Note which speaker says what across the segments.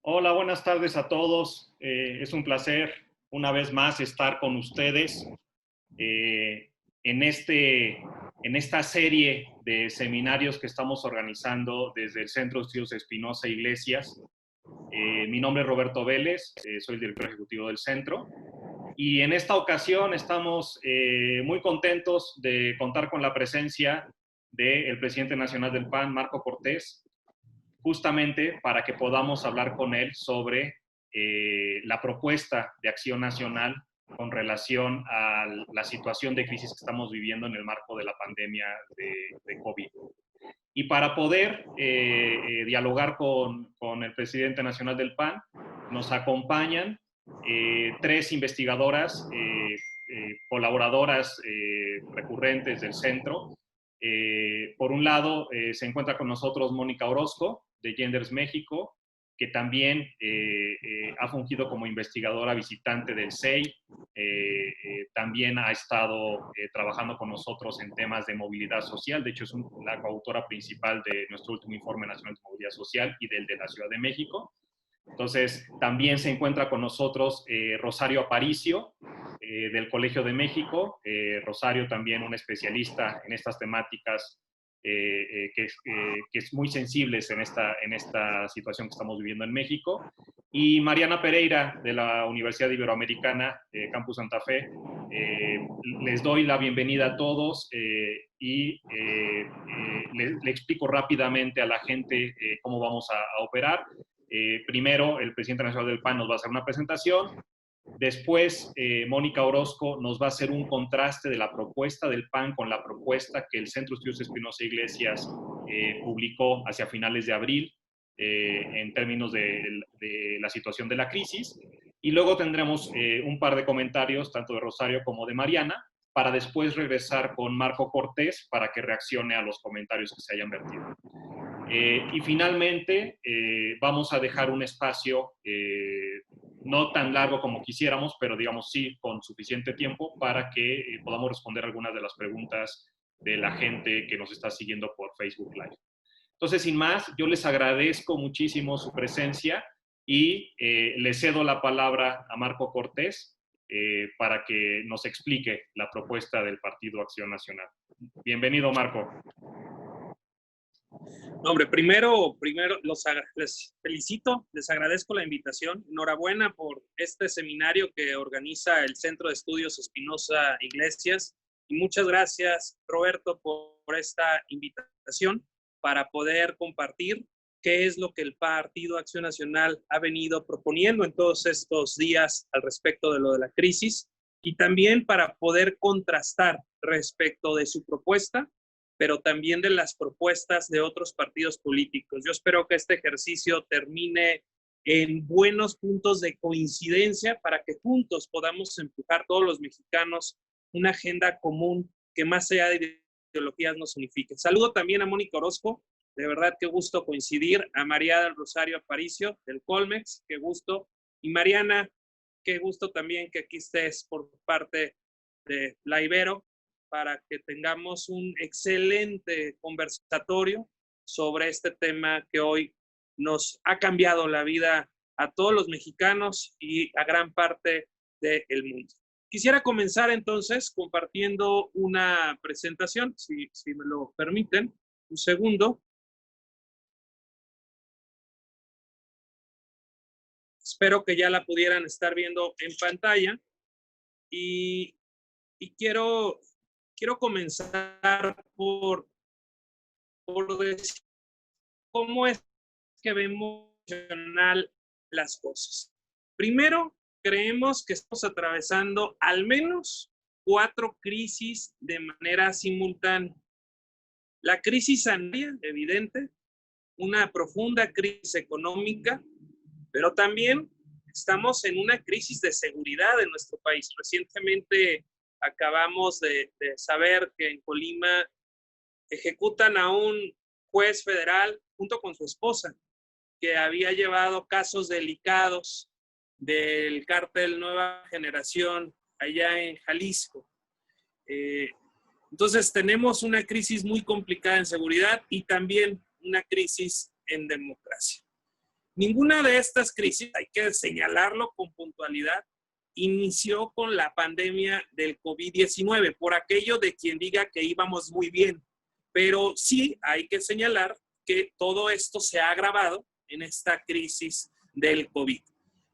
Speaker 1: Hola, buenas tardes a todos. Es un placer una vez más estar con ustedes eh, en, en esta serie de seminarios que estamos organizando desde el Centro de Estudios Espinosa Iglesias. Mi nombre es Roberto Vélez, soy el director ejecutivo del centro. Y en esta ocasión estamos muy contentos de contar con la presencia del presidente nacional del PAN, Marco Cortés, justamente para que podamos hablar con él sobre la propuesta de acción nacional con relación a la situación de crisis que estamos viviendo en el marco de la pandemia de COVID. Y para poder dialogar con el presidente nacional del PAN, nos acompañan tres investigadoras, colaboradoras recurrentes del centro. Por un lado, se encuentra con nosotros Mónica Orozco, de Genders México, que también ha fungido como investigadora visitante del SEI. También ha estado trabajando con nosotros en temas de movilidad social. De hecho, es la coautora principal de nuestro último informe nacional de movilidad social y del de la Ciudad de México. Entonces, también se encuentra con nosotros Rosario Aparicio, del Colegio de México. Rosario también un especialista en estas temáticas que es muy sensibles en esta situación que estamos viviendo en México. Y Mariana Pereira, de la Universidad Iberoamericana, Campus Santa Fe. Les doy la bienvenida a todos y le explico rápidamente a la gente cómo vamos a operar. Primero, el presidente nacional del PAN nos va a hacer una presentación. Después, Mónica Orozco nos va a hacer un contraste de la propuesta del PAN con la propuesta que el Centro de Estudios Espinosa Iglesias publicó hacia finales de abril en términos de la situación de la crisis. Y luego tendremos un par de comentarios, tanto de Rosario como de Mariana, para después regresar con Marco Cortés para que reaccione a los comentarios que se hayan vertido. Y finalmente vamos a dejar un espacio no tan largo como quisiéramos, pero digamos sí con suficiente tiempo para que podamos responder algunas de las preguntas de la gente que nos está siguiendo por Facebook Live. Entonces, sin más, yo les agradezco muchísimo su presencia y le cedo la palabra a Marco Cortés para que nos explique la propuesta del Partido Acción Nacional. Bienvenido, Marco.
Speaker 2: No, hombre, primero les felicito, les agradezco la invitación. Enhorabuena por este seminario que organiza el Centro de Estudios Espinosa Iglesias. Y muchas gracias, Roberto, por esta invitación para poder compartir qué es lo que el Partido Acción Nacional ha venido proponiendo en todos estos días al respecto de lo de la crisis y también para poder contrastar respecto de su propuesta, pero también de las propuestas de otros partidos políticos. Yo espero que este ejercicio termine en buenos puntos de coincidencia para que juntos podamos empujar todos los mexicanos una agenda común que más allá de ideologías nos unifique. Saludo también a Mónica Orozco, de verdad qué gusto coincidir, a María del Rosario Aparicio del Colmex, qué gusto, y Mariana, qué gusto también que aquí estés por parte de la Ibero, para que tengamos un excelente conversatorio sobre este tema que hoy nos ha cambiado la vida a todos los mexicanos y a gran parte del mundo. Quisiera comenzar entonces compartiendo una presentación, si me lo permiten, un segundo. Espero que ya la pudieran estar viendo en pantalla y quiero comenzar por decir cómo es que vemos las cosas. Primero, creemos que estamos atravesando al menos 4 crisis de manera simultánea. La crisis sanitaria, evidente, una profunda crisis económica, pero también estamos en una crisis de seguridad en nuestro país. Recientemente acabamos de saber que en Colima ejecutan a un juez federal junto con su esposa, que había llevado casos delicados del cártel Nueva Generación allá en Jalisco. Entonces tenemos una crisis muy complicada en seguridad y también una crisis en democracia. Ninguna de estas crisis, hay que señalarlo con puntualidad, inició con la pandemia del COVID-19, por aquello de quien diga que íbamos muy bien. Pero sí hay que señalar que todo esto se ha agravado en esta crisis del COVID.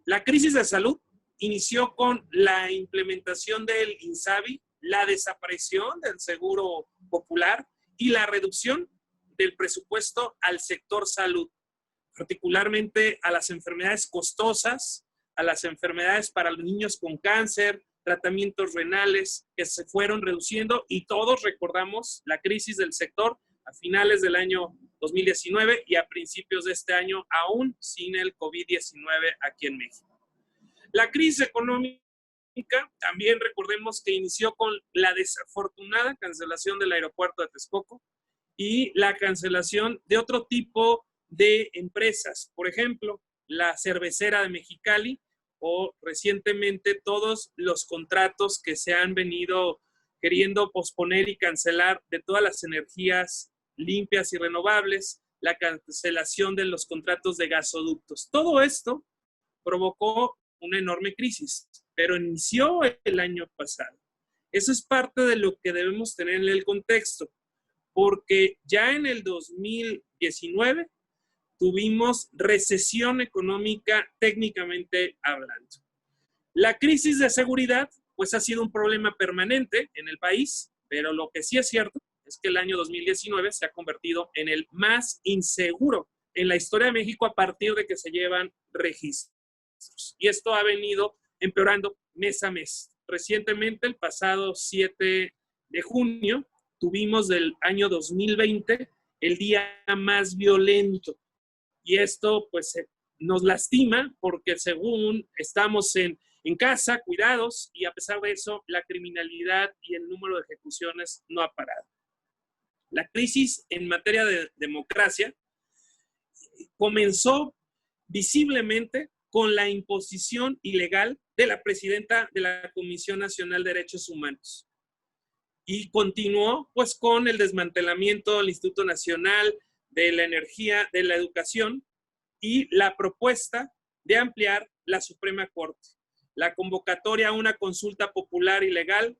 Speaker 2: La crisis de salud inició con la implementación del INSABI, la desaparición del Seguro Popular y la reducción del presupuesto al sector salud, particularmente a las enfermedades costosas, a las enfermedades para los niños con cáncer, tratamientos renales que se fueron reduciendo, y todos recordamos la crisis del sector a finales del año 2019 y a principios de este año, aún sin el COVID-19 aquí en México. La crisis económica también recordemos que inició con la desafortunada cancelación del aeropuerto de Texcoco y la cancelación de otro tipo de empresas, por ejemplo, la cervecera de Mexicali, o recientemente todos los contratos que se han venido queriendo posponer y cancelar de todas las energías limpias y renovables, la cancelación de los contratos de gasoductos. Todo esto provocó una enorme crisis, pero inició el año pasado. Eso es parte de lo que debemos tener en el contexto, porque ya en el 2019 tuvimos recesión económica técnicamente hablando. La crisis de seguridad, pues ha sido un problema permanente en el país, pero lo que sí es cierto es que el año 2019 se ha convertido en el más inseguro en la historia de México a partir de que se llevan registros. Y esto ha venido empeorando mes a mes. Recientemente, el pasado 7 de junio, tuvimos del año 2020 el día más violento. Y esto pues nos lastima porque según estamos en casa, cuidados, y a pesar de eso, la criminalidad y el número de ejecuciones no ha parado. La crisis en materia de democracia comenzó visiblemente con la imposición ilegal de la presidenta de la Comisión Nacional de Derechos Humanos. Y continuó pues con el desmantelamiento del Instituto Nacional de la Energía, de la Educación, y la propuesta de ampliar la Suprema Corte, la convocatoria a una consulta popular ilegal,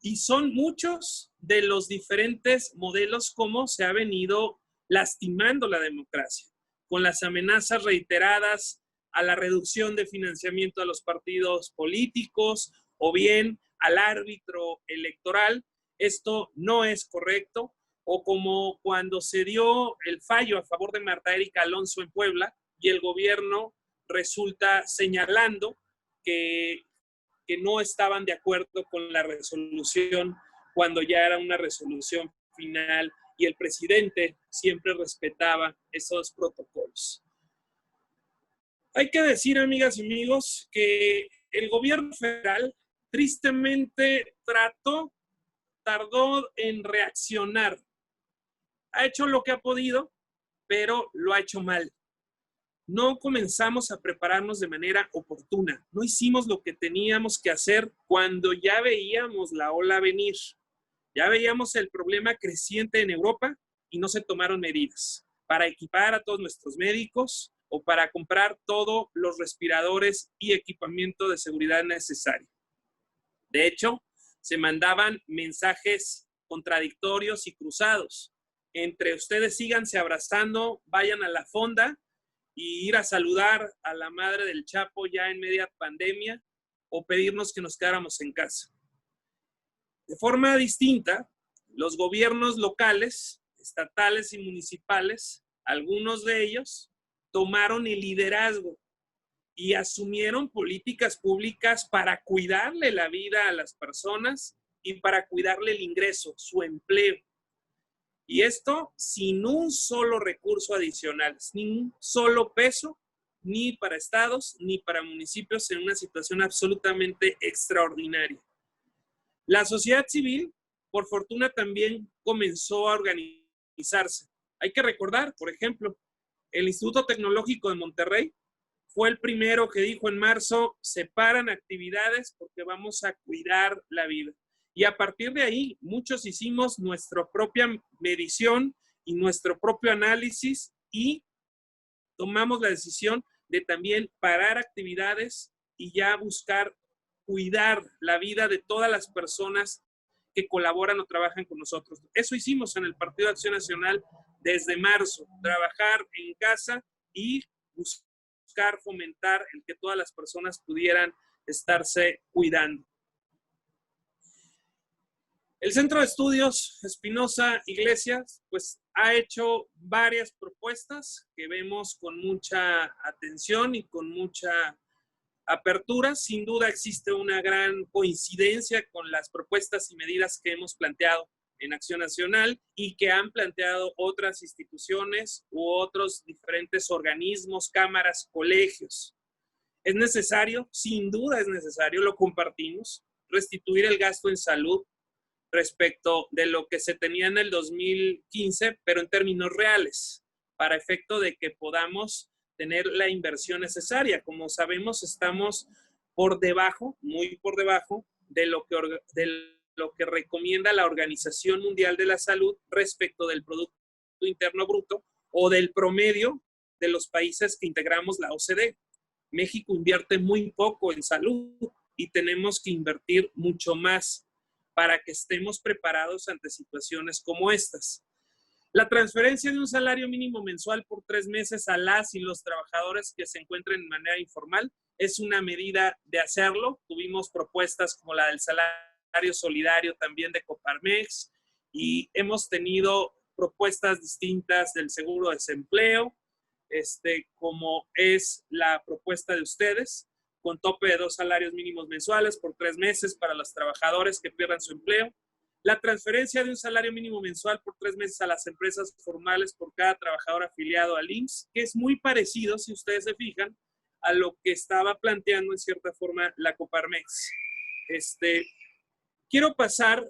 Speaker 2: y son muchos de los diferentes modelos como se ha venido lastimando la democracia, con las amenazas reiteradas a la reducción de financiamiento a los partidos políticos o bien al árbitro electoral. Esto no es correcto. O como cuando se dio el fallo a favor de Marta Erika Alonso en Puebla y el gobierno resulta señalando que no estaban de acuerdo con la resolución cuando ya era una resolución final y el presidente siempre respetaba esos protocolos. Hay que decir, amigas y amigos, que el gobierno federal tristemente tardó en reaccionar. Ha hecho lo que ha podido, pero lo ha hecho mal. No comenzamos a prepararnos de manera oportuna. No hicimos lo que teníamos que hacer cuando ya veíamos la ola venir. Ya veíamos el problema creciente en Europa y no se tomaron medidas para equipar a todos nuestros médicos o para comprar todos los respiradores y equipamiento de seguridad necesario. De hecho, se mandaban mensajes contradictorios y cruzados. Entre ustedes síganse abrazando, vayan a la fonda y ir a saludar a la madre del Chapo ya en media pandemia, o pedirnos que nos quedáramos en casa. De forma distinta, los gobiernos locales, estatales y municipales, algunos de ellos tomaron el liderazgo y asumieron políticas públicas para cuidarle la vida a las personas y para cuidarle el ingreso, su empleo. Y esto sin un solo recurso adicional, sin un solo peso, ni para estados ni para municipios, en una situación absolutamente extraordinaria. La sociedad civil, por fortuna, también comenzó a organizarse. Hay que recordar, por ejemplo, el Instituto Tecnológico de Monterrey fue el primero que dijo en marzo: separan actividades porque vamos a cuidar la vida. Y a partir de ahí, muchos hicimos nuestra propia medición y nuestro propio análisis y tomamos la decisión de también parar actividades y ya buscar cuidar la vida de todas las personas que colaboran o trabajan con nosotros. Eso hicimos en el Partido de Acción Nacional desde marzo, trabajar en casa y buscar fomentar el que todas las personas pudieran estarse cuidando. El Centro de Estudios Espinosa Iglesias, pues ha hecho varias propuestas que vemos con mucha atención y con mucha apertura. Sin duda existe una gran coincidencia con las propuestas y medidas que hemos planteado en Acción Nacional y que han planteado otras instituciones u otros diferentes organismos, cámaras, colegios. Es necesario, sin duda es necesario, lo compartimos, restituir el gasto en salud respecto de lo que se tenía en el 2015, pero en términos reales, para efecto de que podamos tener la inversión necesaria. Como sabemos, estamos por debajo, muy por debajo, de lo que recomienda la Organización Mundial de la Salud respecto del Producto Interno Bruto o del promedio de los países que integramos la OCDE. México invierte muy poco en salud y tenemos que invertir mucho más para que estemos preparados ante situaciones como estas. La transferencia de un salario mínimo mensual por 3 meses a las y los trabajadores que se encuentren en manera informal es una medida de hacerlo. Tuvimos propuestas como la del salario solidario también de Coparmex y hemos tenido propuestas distintas del seguro de desempleo, como es la propuesta de ustedes, con tope de 2 salarios mínimos mensuales por 3 meses para los trabajadores que pierdan su empleo. La transferencia de un salario mínimo mensual por 3 meses a las empresas formales por cada trabajador afiliado al IMSS, que es muy parecido, si ustedes se fijan, a lo que estaba planteando en cierta forma la Coparmex. Quiero pasar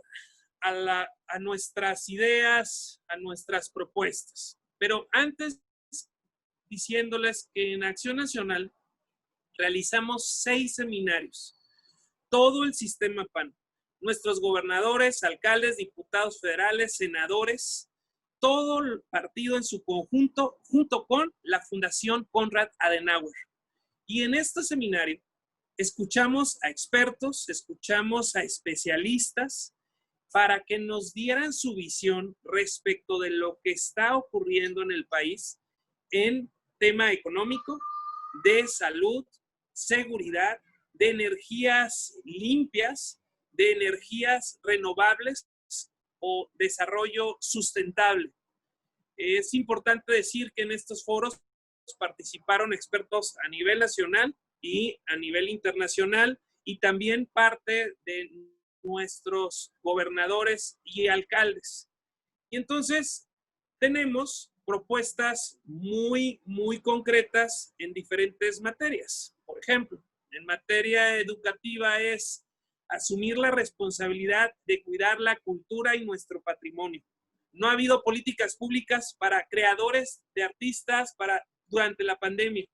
Speaker 2: a nuestras ideas, a nuestras propuestas, pero antes diciéndoles que en Acción Nacional realizamos 6 seminarios, todo el sistema PAN, nuestros gobernadores, alcaldes, diputados federales, senadores, todo el partido en su conjunto, junto con la Fundación Konrad Adenauer. Y en este seminario escuchamos a expertos, escuchamos a especialistas para que nos dieran su visión respecto de lo que está ocurriendo en el país en tema económico, de salud, seguridad, de energías limpias, de energías renovables o desarrollo sustentable. Es importante decir que en estos foros participaron expertos a nivel nacional y a nivel internacional y también parte de nuestros gobernadores y alcaldes. Y entonces tenemos propuestas muy concretas en diferentes materias. Por ejemplo, en materia educativa es asumir la responsabilidad de cuidar la cultura y nuestro patrimonio. No ha habido políticas públicas para creadores de artistas durante la pandemia.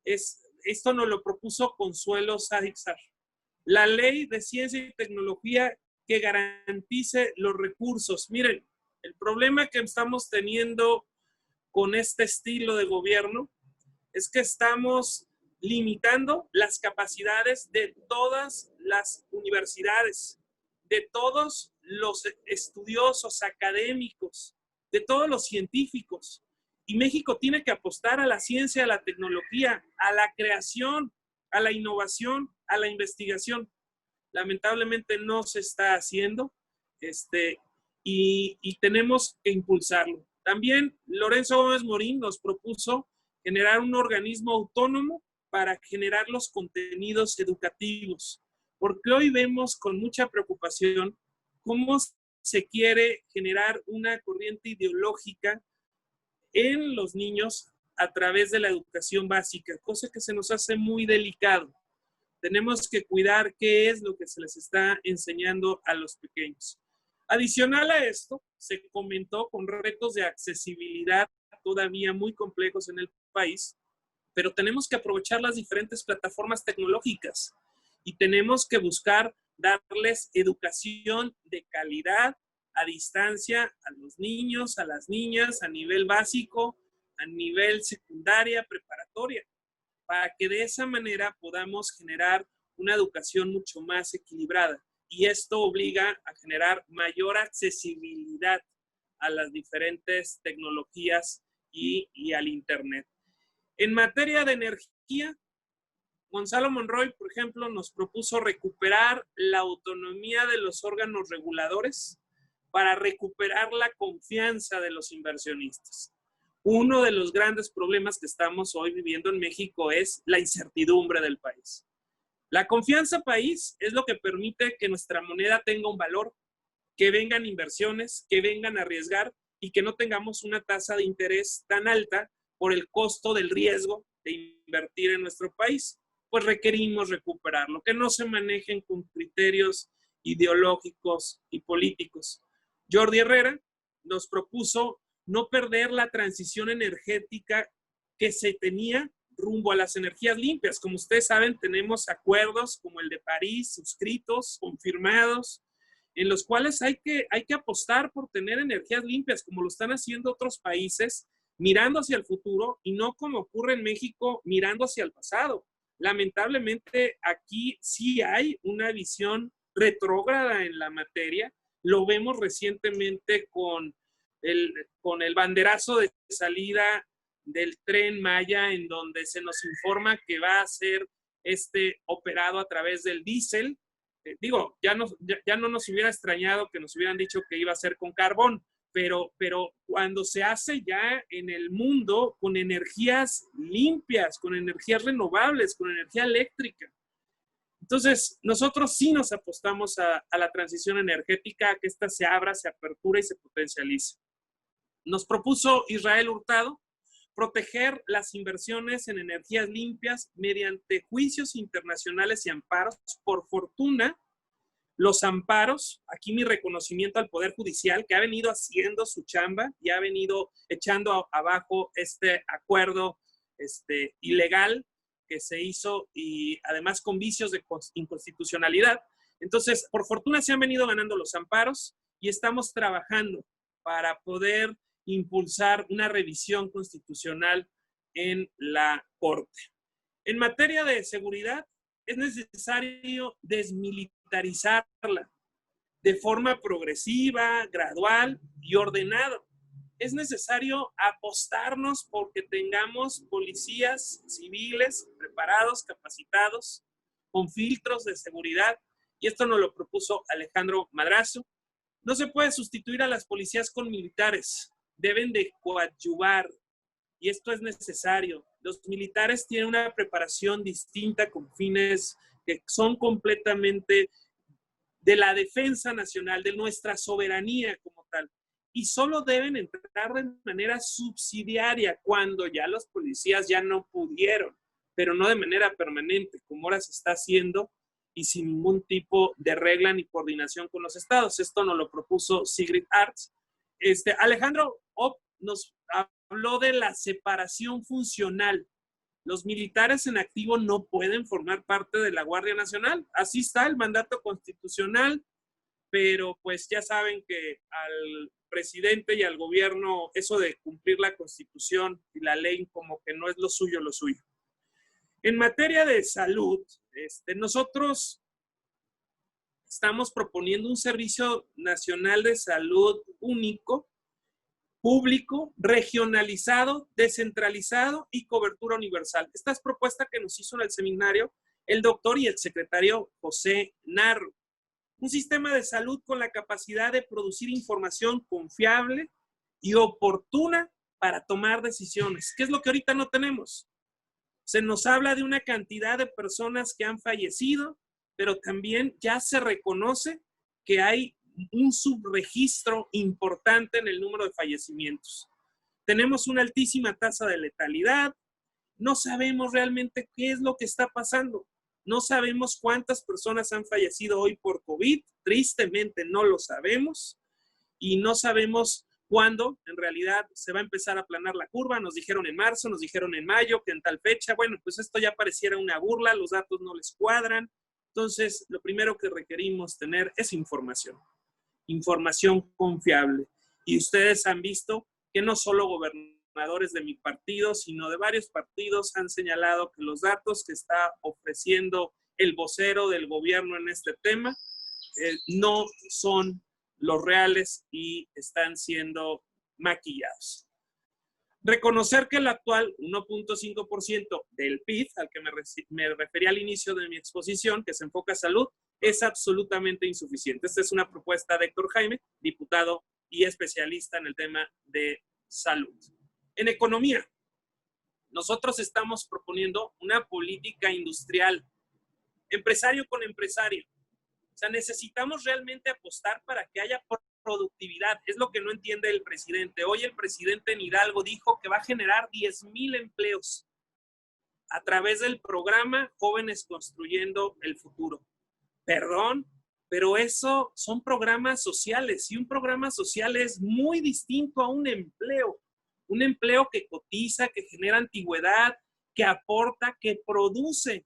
Speaker 2: Esto nos lo propuso Consuelo Sádic-Sar. La ley de ciencia y tecnología que garantice los recursos. Miren, el problema que estamos teniendo con este estilo de gobierno es que estamos limitando las capacidades de todas las universidades, de todos los estudiosos académicos, de todos los científicos. Y México tiene que apostar a la ciencia, a la tecnología, a la creación, a la innovación, a la investigación. Lamentablemente no se está haciendo y tenemos que impulsarlo. También Lorenzo Gómez Morín nos propuso generar un organismo autónomo para generar los contenidos educativos, porque hoy vemos con mucha preocupación cómo se quiere generar una corriente ideológica en los niños a través de la educación básica, cosa que se nos hace muy delicado. Tenemos que cuidar qué es lo que se les está enseñando a los pequeños. Adicional a esto, se comentó con retos de accesibilidad todavía muy complejos en el país, pero tenemos que aprovechar las diferentes plataformas tecnológicas y tenemos que buscar darles educación de calidad a distancia a los niños, a las niñas, a nivel básico, a nivel secundaria, preparatoria, para que de esa manera podamos generar una educación mucho más equilibrada. Y esto obliga a generar mayor accesibilidad a las diferentes tecnologías y al Internet. En materia de energía, Gonzalo Monroy, por ejemplo, nos propuso recuperar la autonomía de los órganos reguladores para recuperar la confianza de los inversionistas. Uno de los grandes problemas que estamos hoy viviendo en México es la incertidumbre del país. La confianza país es lo que permite que nuestra moneda tenga un valor, que vengan inversiones, que vengan a arriesgar y que no tengamos una tasa de interés tan alta por el costo del riesgo de invertir en nuestro país. Pues requerimos recuperarlo, que no se manejen con criterios ideológicos y políticos. Jordi Herrera nos propuso no perder la transición energética que se tenía rumbo a las energías limpias. Como ustedes saben, tenemos acuerdos como el de París, suscritos, confirmados, en los cuales hay que apostar por tener energías limpias, como lo están haciendo otros países, mirando hacia el futuro y no como ocurre en México, mirando hacia el pasado. Lamentablemente, aquí sí hay una visión retrógrada en la materia. Lo vemos recientemente con el banderazo de salida del Tren Maya, en donde se nos informa que va a ser operado a través del diésel. Digo, ya no nos hubiera extrañado que nos hubieran dicho que iba a ser con carbón, pero cuando se hace ya en el mundo con energías limpias, con energías renovables, con energía eléctrica. Entonces, nosotros sí nos apostamos a la transición energética, a que ésta se abra, se aperture y se potencialice. Nos propuso Israel Hurtado proteger las inversiones en energías limpias mediante juicios internacionales y amparos. Por fortuna, los amparos, aquí mi reconocimiento al Poder Judicial, que ha venido haciendo su chamba y ha venido echando abajo este acuerdo ilegal que se hizo y además con vicios de inconstitucionalidad. Entonces, por fortuna se han venido ganando los amparos y estamos trabajando para poder impulsar una revisión constitucional en la Corte. En materia de seguridad, es necesario desmilitarizarla de forma progresiva, gradual y ordenada. Es necesario apostarnos porque tengamos policías civiles preparados, capacitados, con filtros de seguridad, y esto nos lo propuso Alejandro Madrazo. No se puede sustituir a las policías con militares, deben de coadyuvar, y esto es necesario. Los militares tienen una preparación distinta con fines que son completamente de la defensa nacional, de nuestra soberanía como tal, y solo deben entrar de manera subsidiaria cuando ya los policías ya no pudieron, pero no de manera permanente, como ahora se está haciendo y sin ningún tipo de regla ni coordinación con los estados. Esto nos lo propuso Sigrid Arts. Alejandro Opp nos habló de la separación funcional. Los militares en activo no pueden formar parte de la Guardia Nacional. Así está el mandato constitucional, pero pues ya saben que al presidente y al gobierno eso de cumplir la Constitución y la ley como que no es lo suyo. En materia de salud, nosotros estamos proponiendo un servicio nacional de salud único, público, regionalizado, descentralizado y cobertura universal. Esta es propuesta que nos hizo en el seminario el doctor y el secretario José Narro. Un sistema de salud con la capacidad de producir información confiable y oportuna para tomar decisiones. ¿Qué es lo que ahorita no tenemos? Se nos habla de una cantidad de personas que han fallecido, pero también ya se reconoce que hay un subregistro importante en el número de fallecimientos. Tenemos una altísima tasa de letalidad, no sabemos realmente qué es lo que está pasando, no sabemos cuántas personas han fallecido hoy por COVID, tristemente no lo sabemos, y no sabemos cuándo en realidad se va a empezar a aplanar la curva. Nos dijeron en marzo, nos dijeron en mayo, que en tal fecha. Bueno, pues esto ya pareciera una burla, los datos no les cuadran. Entonces, lo primero que requerimos tener es información confiable. Y ustedes han visto que no solo gobernadores de mi partido, sino de varios partidos, han señalado que los datos que está ofreciendo el vocero del gobierno en este tema no son los reales y están siendo maquillados. Reconocer que el actual 1.5% del PIB, al que me refería al inicio de mi exposición, que se enfoca a salud, es absolutamente insuficiente. Esta es una propuesta de Héctor Jaime, diputado y especialista en el tema de salud. En economía, nosotros estamos proponiendo una política industrial, empresario con empresario. O sea, necesitamos realmente apostar para que haya productividad. Es lo que no entiende el presidente. Hoy el presidente en Hidalgo dijo que va a generar 10,000 empleos a través del programa Jóvenes Construyendo el Futuro. Perdón, pero eso son programas sociales y un programa social es muy distinto a un empleo. Un empleo que cotiza, que genera antigüedad, que aporta, que produce.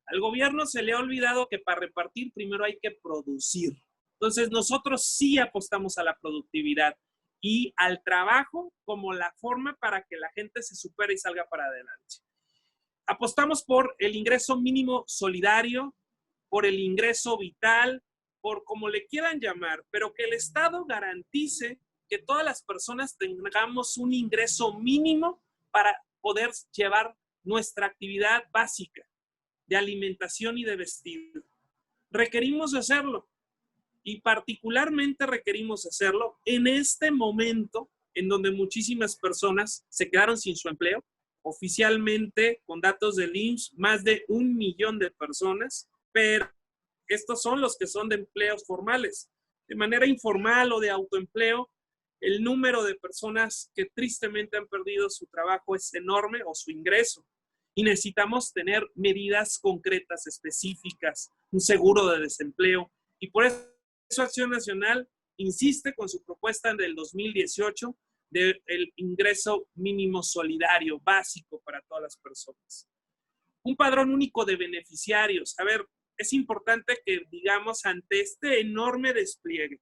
Speaker 2: Al gobierno se le ha olvidado que para repartir primero hay que producir. Entonces nosotros sí apostamos a la productividad y al trabajo como la forma para que la gente se supere y salga para adelante. Apostamos por el ingreso mínimo solidario, por el ingreso vital, por como le quieran llamar, pero que el Estado garantice que todas las personas tengamos un ingreso mínimo para poder llevar nuestra actividad básica de alimentación y de vestir. Requerimos hacerlo y particularmente requerimos hacerlo en este momento en donde muchísimas personas se quedaron sin su empleo. Oficialmente, con datos del IMSS, más de 1 millón de personas, pero estos son los que son de empleos formales. De manera informal o de autoempleo, el número de personas que tristemente han perdido su trabajo es enorme o su ingreso. Y necesitamos tener medidas concretas, específicas, un seguro de desempleo. Y por eso Acción Nacional insiste con su propuesta del 2018 del ingreso mínimo solidario básico para todas las personas. Un padrón único de beneficiarios. A ver, es importante que digamos ante este enorme despliegue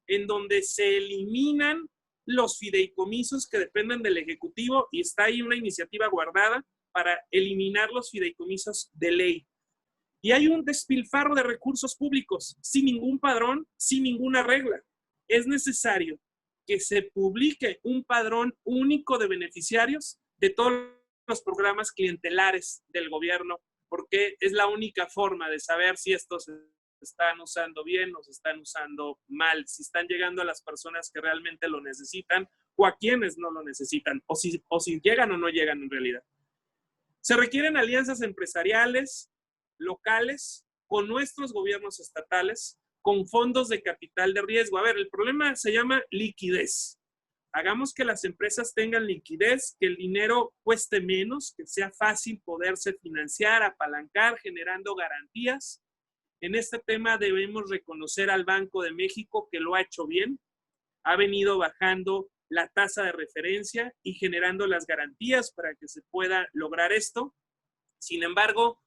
Speaker 2: en donde se eliminan los fideicomisos que dependen del Ejecutivo y está ahí una iniciativa guardada para eliminar los fideicomisos de ley. Y hay un despilfarro de recursos públicos sin ningún padrón, sin ninguna regla. Es necesario que se publique un padrón único de beneficiarios de todos los programas clientelares del gobierno, porque es la única forma de saber si estos se están usando bien o se están usando mal, si están llegando a las personas que realmente lo necesitan o a quienes no lo necesitan, o si llegan o no llegan en realidad. Se requieren alianzas empresariales, locales, con nuestros gobiernos estatales, con fondos de capital de riesgo. A ver, el problema se llama liquidez. Hagamos que las empresas tengan liquidez, que el dinero cueste menos, que sea fácil poderse financiar, apalancar, generando garantías. En este tema debemos reconocer al Banco de México que lo ha hecho bien. Ha venido bajando la tasa de referencia y generando las garantías para que se pueda lograr esto. Sin embargo,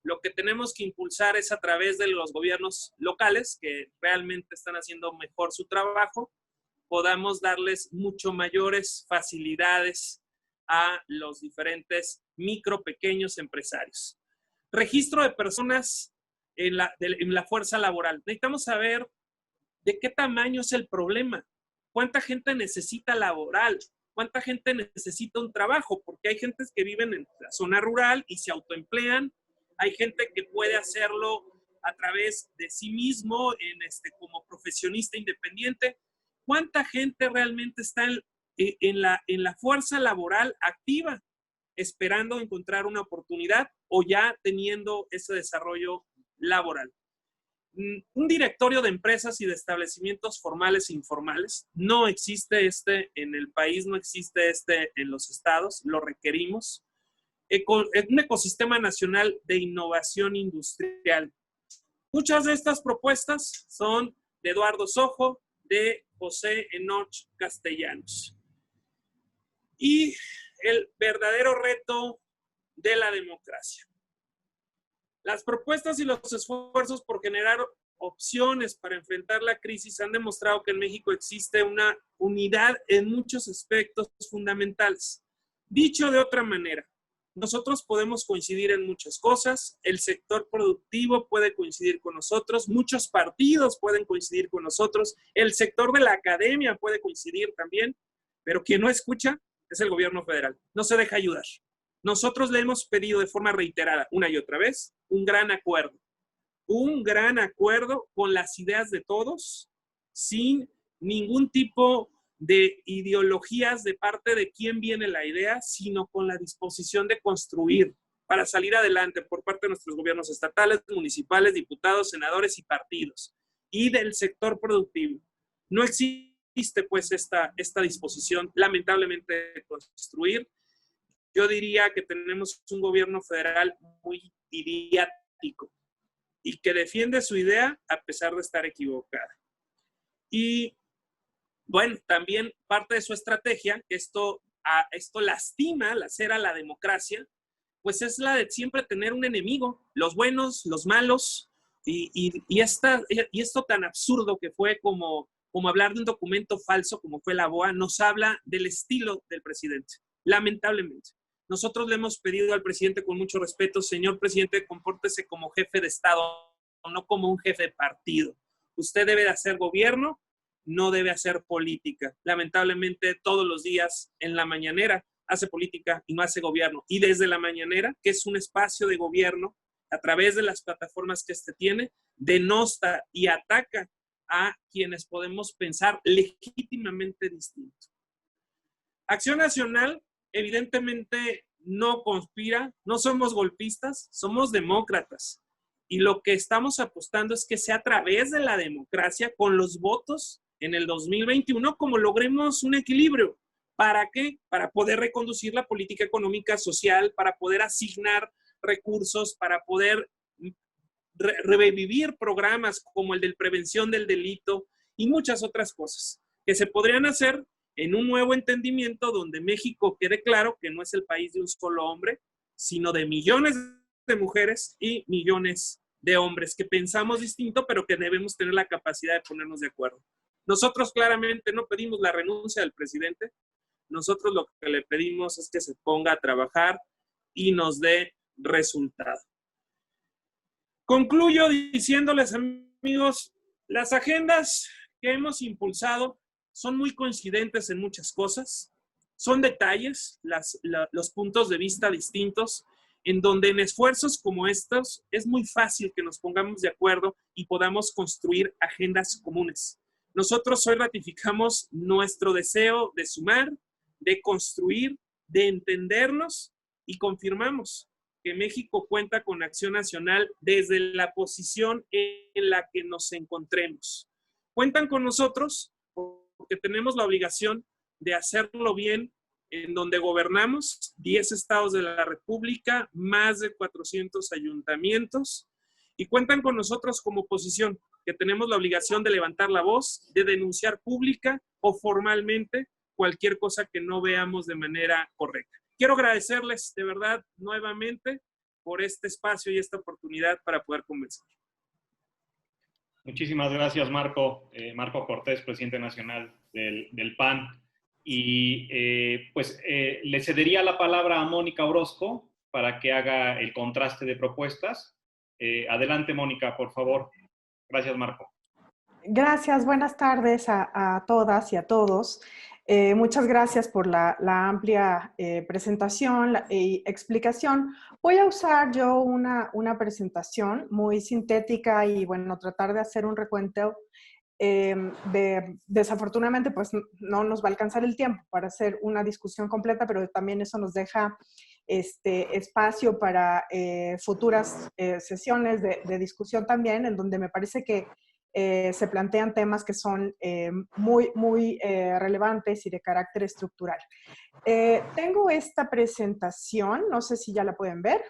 Speaker 2: lo que tenemos que impulsar es a través de los gobiernos locales, que realmente están haciendo mejor su trabajo, podamos darles mucho mayores facilidades a los diferentes micro, pequeños empresarios. Registro de personas en la fuerza laboral. Necesitamos saber de qué tamaño es el problema. ¿Cuánta gente necesita laboral? ¿Cuánta gente necesita un trabajo? Porque hay gente que viven en la zona rural y se autoemplean. Hay gente que puede hacerlo a través de sí mismo como profesionista independiente. ¿Cuánta gente realmente está en la fuerza laboral activa, esperando encontrar una oportunidad o ya teniendo ese desarrollo laboral? Un directorio de empresas y de establecimientos formales e informales. No existe en el país, no existe en los estados, lo requerimos. Un ecosistema nacional de innovación industrial. Muchas de estas propuestas son de Eduardo Sojo, de José Enoch Castellanos. Y el verdadero reto de la democracia. Las propuestas y los esfuerzos por generar opciones para enfrentar la crisis han demostrado que en México existe una unidad en muchos aspectos fundamentales. Dicho de otra manera, nosotros podemos coincidir en muchas cosas, el sector productivo puede coincidir con nosotros, muchos partidos pueden coincidir con nosotros, el sector de la academia puede coincidir también, pero quien no escucha es el gobierno federal, no se deja ayudar. Nosotros le hemos pedido de forma reiterada, una y otra vez, un gran acuerdo con las ideas de todos, sin ningún tipo de ideologías de parte de quién viene la idea, sino con la disposición de construir para salir adelante por parte de nuestros gobiernos estatales, municipales, diputados, senadores y partidos, y del sector productivo. No existe pues esta disposición, lamentablemente, de construir. Yo diría que tenemos un gobierno federal muy idiático y que defiende su idea a pesar de estar equivocada. Y bueno, también parte de su estrategia, esto lastima la cera a la democracia, pues es la de siempre tener un enemigo, los buenos, los malos, y esto tan absurdo que fue como hablar de un documento falso como fue la BOA, nos habla del estilo del presidente, lamentablemente. Nosotros le hemos pedido al presidente con mucho respeto, señor presidente, compórtese como jefe de Estado, no como un jefe de partido. Usted debe de hacer gobierno, no debe hacer política. Lamentablemente, todos los días en la mañanera hace política y no hace gobierno. Y desde la mañanera, que es un espacio de gobierno, a través de las plataformas que tiene, denosta y ataca a quienes podemos pensar legítimamente distinto. Acción Nacional evidentemente no conspira, no somos golpistas, somos demócratas. Y lo que estamos apostando es que sea a través de la democracia, con los votos en el 2021, como logremos un equilibrio. ¿Para qué? Para poder reconducir la política económica social, para poder asignar recursos, para poder revivir programas como el de prevención del delito y muchas otras cosas que se podrían hacer en un nuevo entendimiento donde México quede claro que no es el país de un solo hombre, sino de millones de mujeres y millones de hombres que pensamos distinto, pero que debemos tener la capacidad de ponernos de acuerdo. Nosotros claramente no pedimos la renuncia del presidente, nosotros lo que le pedimos es que se ponga a trabajar y nos dé resultado. Concluyo diciéndoles, amigos, las agendas que hemos impulsado son muy coincidentes en muchas cosas, son detalles, los puntos de vista distintos, en donde en esfuerzos como estos es muy fácil que nos pongamos de acuerdo y podamos construir agendas comunes. Nosotros hoy ratificamos nuestro deseo de sumar, de construir, de entendernos y confirmamos que México cuenta con Acción Nacional desde la posición en la que nos encontremos. Cuentan con nosotros porque tenemos la obligación de hacerlo bien en donde gobernamos, 10 estados de la República, más de 400 ayuntamientos, y cuentan con nosotros como oposición, que tenemos la obligación de levantar la voz, de denunciar pública o formalmente cualquier cosa que no veamos de manera correcta. Quiero agradecerles de verdad nuevamente por este espacio y esta oportunidad para poder conversar.
Speaker 1: Muchísimas gracias, Marco. Marco Cortés, presidente nacional del PAN. Y le cedería la palabra a Mónica Orozco para que haga el contraste de propuestas. Adelante, Mónica, por favor. Gracias, Marco.
Speaker 3: Gracias, buenas tardes a todas y a todos. Muchas gracias por la amplia presentación y explicación. Voy a usar yo una presentación muy sintética y, bueno, tratar de hacer un recuento. Desafortunadamente, pues no nos va a alcanzar el tiempo para hacer una discusión completa, pero también eso nos deja espacio para futuras sesiones de discusión también, en donde me parece que se plantean temas que son muy relevantes y de carácter estructural. Tengo esta presentación, no sé si ya la pueden ver,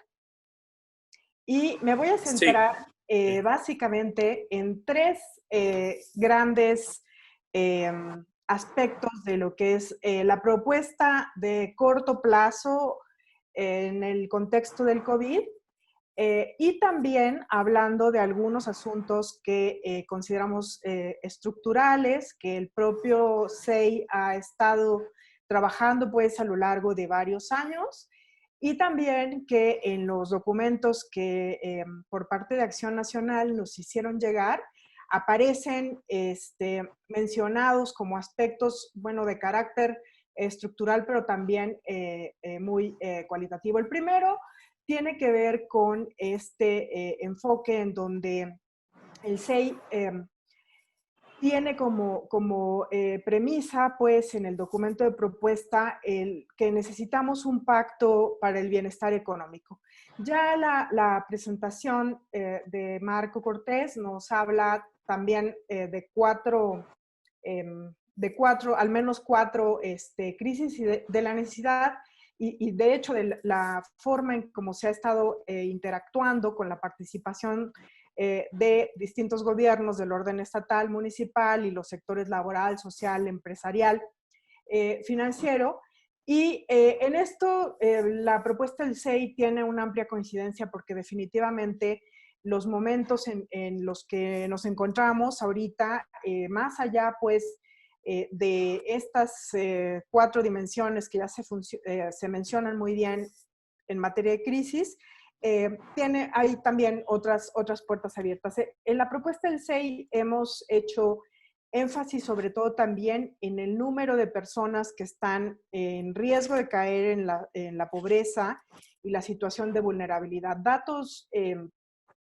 Speaker 3: y me voy a centrar básicamente en tres grandes aspectos de lo que es la propuesta de corto plazo en el contexto del COVID, Y también hablando de algunos asuntos que consideramos estructurales, que el propio SEI ha estado trabajando pues a lo largo de varios años, y también que en los documentos que por parte de Acción Nacional nos hicieron llegar, aparecen mencionados como aspectos, bueno, de carácter estructural, pero también muy cualitativo. El primero tiene que ver con este enfoque en donde el SEI tiene como premisa, pues, en el documento de propuesta, que necesitamos un pacto para el bienestar económico. Ya la presentación de Marco Cortés nos habla también de al menos cuatro crisis y de la necesidad y de hecho de la forma en cómo se ha estado interactuando con la participación de distintos gobiernos del orden estatal, municipal y los sectores laboral, social, empresarial, financiero. Y en esto la propuesta del SEI tiene una amplia coincidencia porque definitivamente los momentos en los que nos encontramos ahorita, más allá pues de estas cuatro dimensiones que ya se mencionan muy bien en materia de crisis, hay también otras puertas abiertas. En la propuesta del SEI hemos hecho énfasis sobre todo también en el número de personas que están en riesgo de caer en la pobreza y la situación de vulnerabilidad. Datos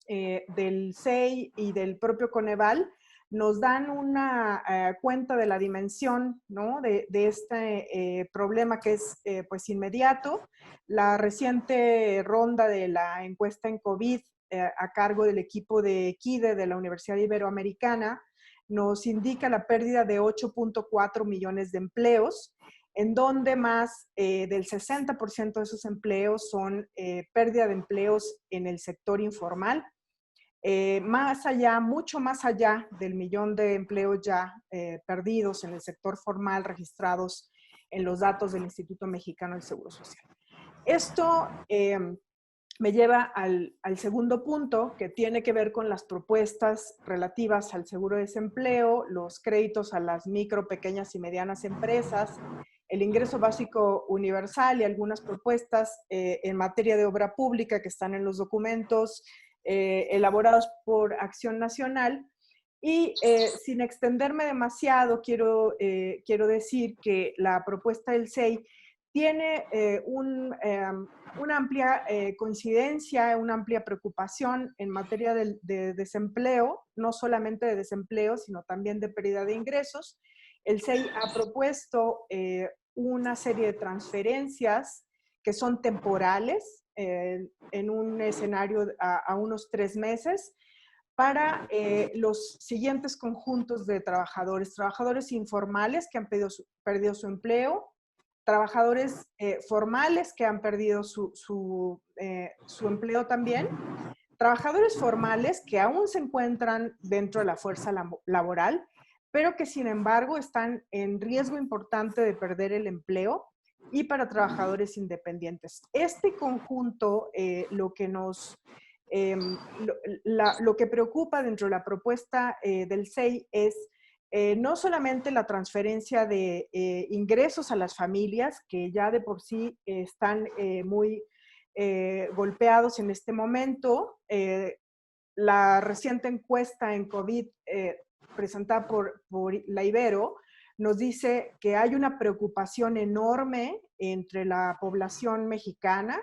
Speaker 3: del SEI y del propio Coneval nos dan una cuenta de la dimensión, ¿no?, de este problema que es pues inmediato. La reciente ronda de la encuesta en COVID a cargo del equipo de KIDE de la Universidad Iberoamericana nos indica la pérdida de 8.4 millones de empleos, en donde más del 60% de esos empleos son pérdida de empleos en el sector informal. Más allá, mucho más allá del millón de empleos ya perdidos en el sector formal registrados en los datos del Instituto Mexicano del Seguro Social. Esto me lleva al segundo punto, que tiene que ver con las propuestas relativas al seguro de desempleo, los créditos a las micro, pequeñas y medianas empresas, el ingreso básico universal y algunas propuestas en materia de obra pública que están en los documentos elaborados por Acción Nacional. Y sin extenderme demasiado, quiero decir que la propuesta del SEI tiene una amplia coincidencia, una amplia preocupación en materia de desempleo, no solamente de desempleo, sino también de pérdida de ingresos. El SEI ha propuesto una serie de transferencias que son temporales, en un escenario a unos 3 meses, para los siguientes conjuntos de trabajadores informales que han perdido su empleo, trabajadores formales que han perdido su empleo también, trabajadores formales que aún se encuentran dentro de la fuerza laboral, pero que sin embargo están en riesgo importante de perder el empleo, y para trabajadores independientes. Este conjunto, lo que preocupa dentro de la propuesta del SEI es no solamente la transferencia de ingresos a las familias, que ya de por sí están muy golpeados en este momento. La reciente encuesta en COVID presentada por la Ibero nos dice que hay una preocupación enorme entre la población mexicana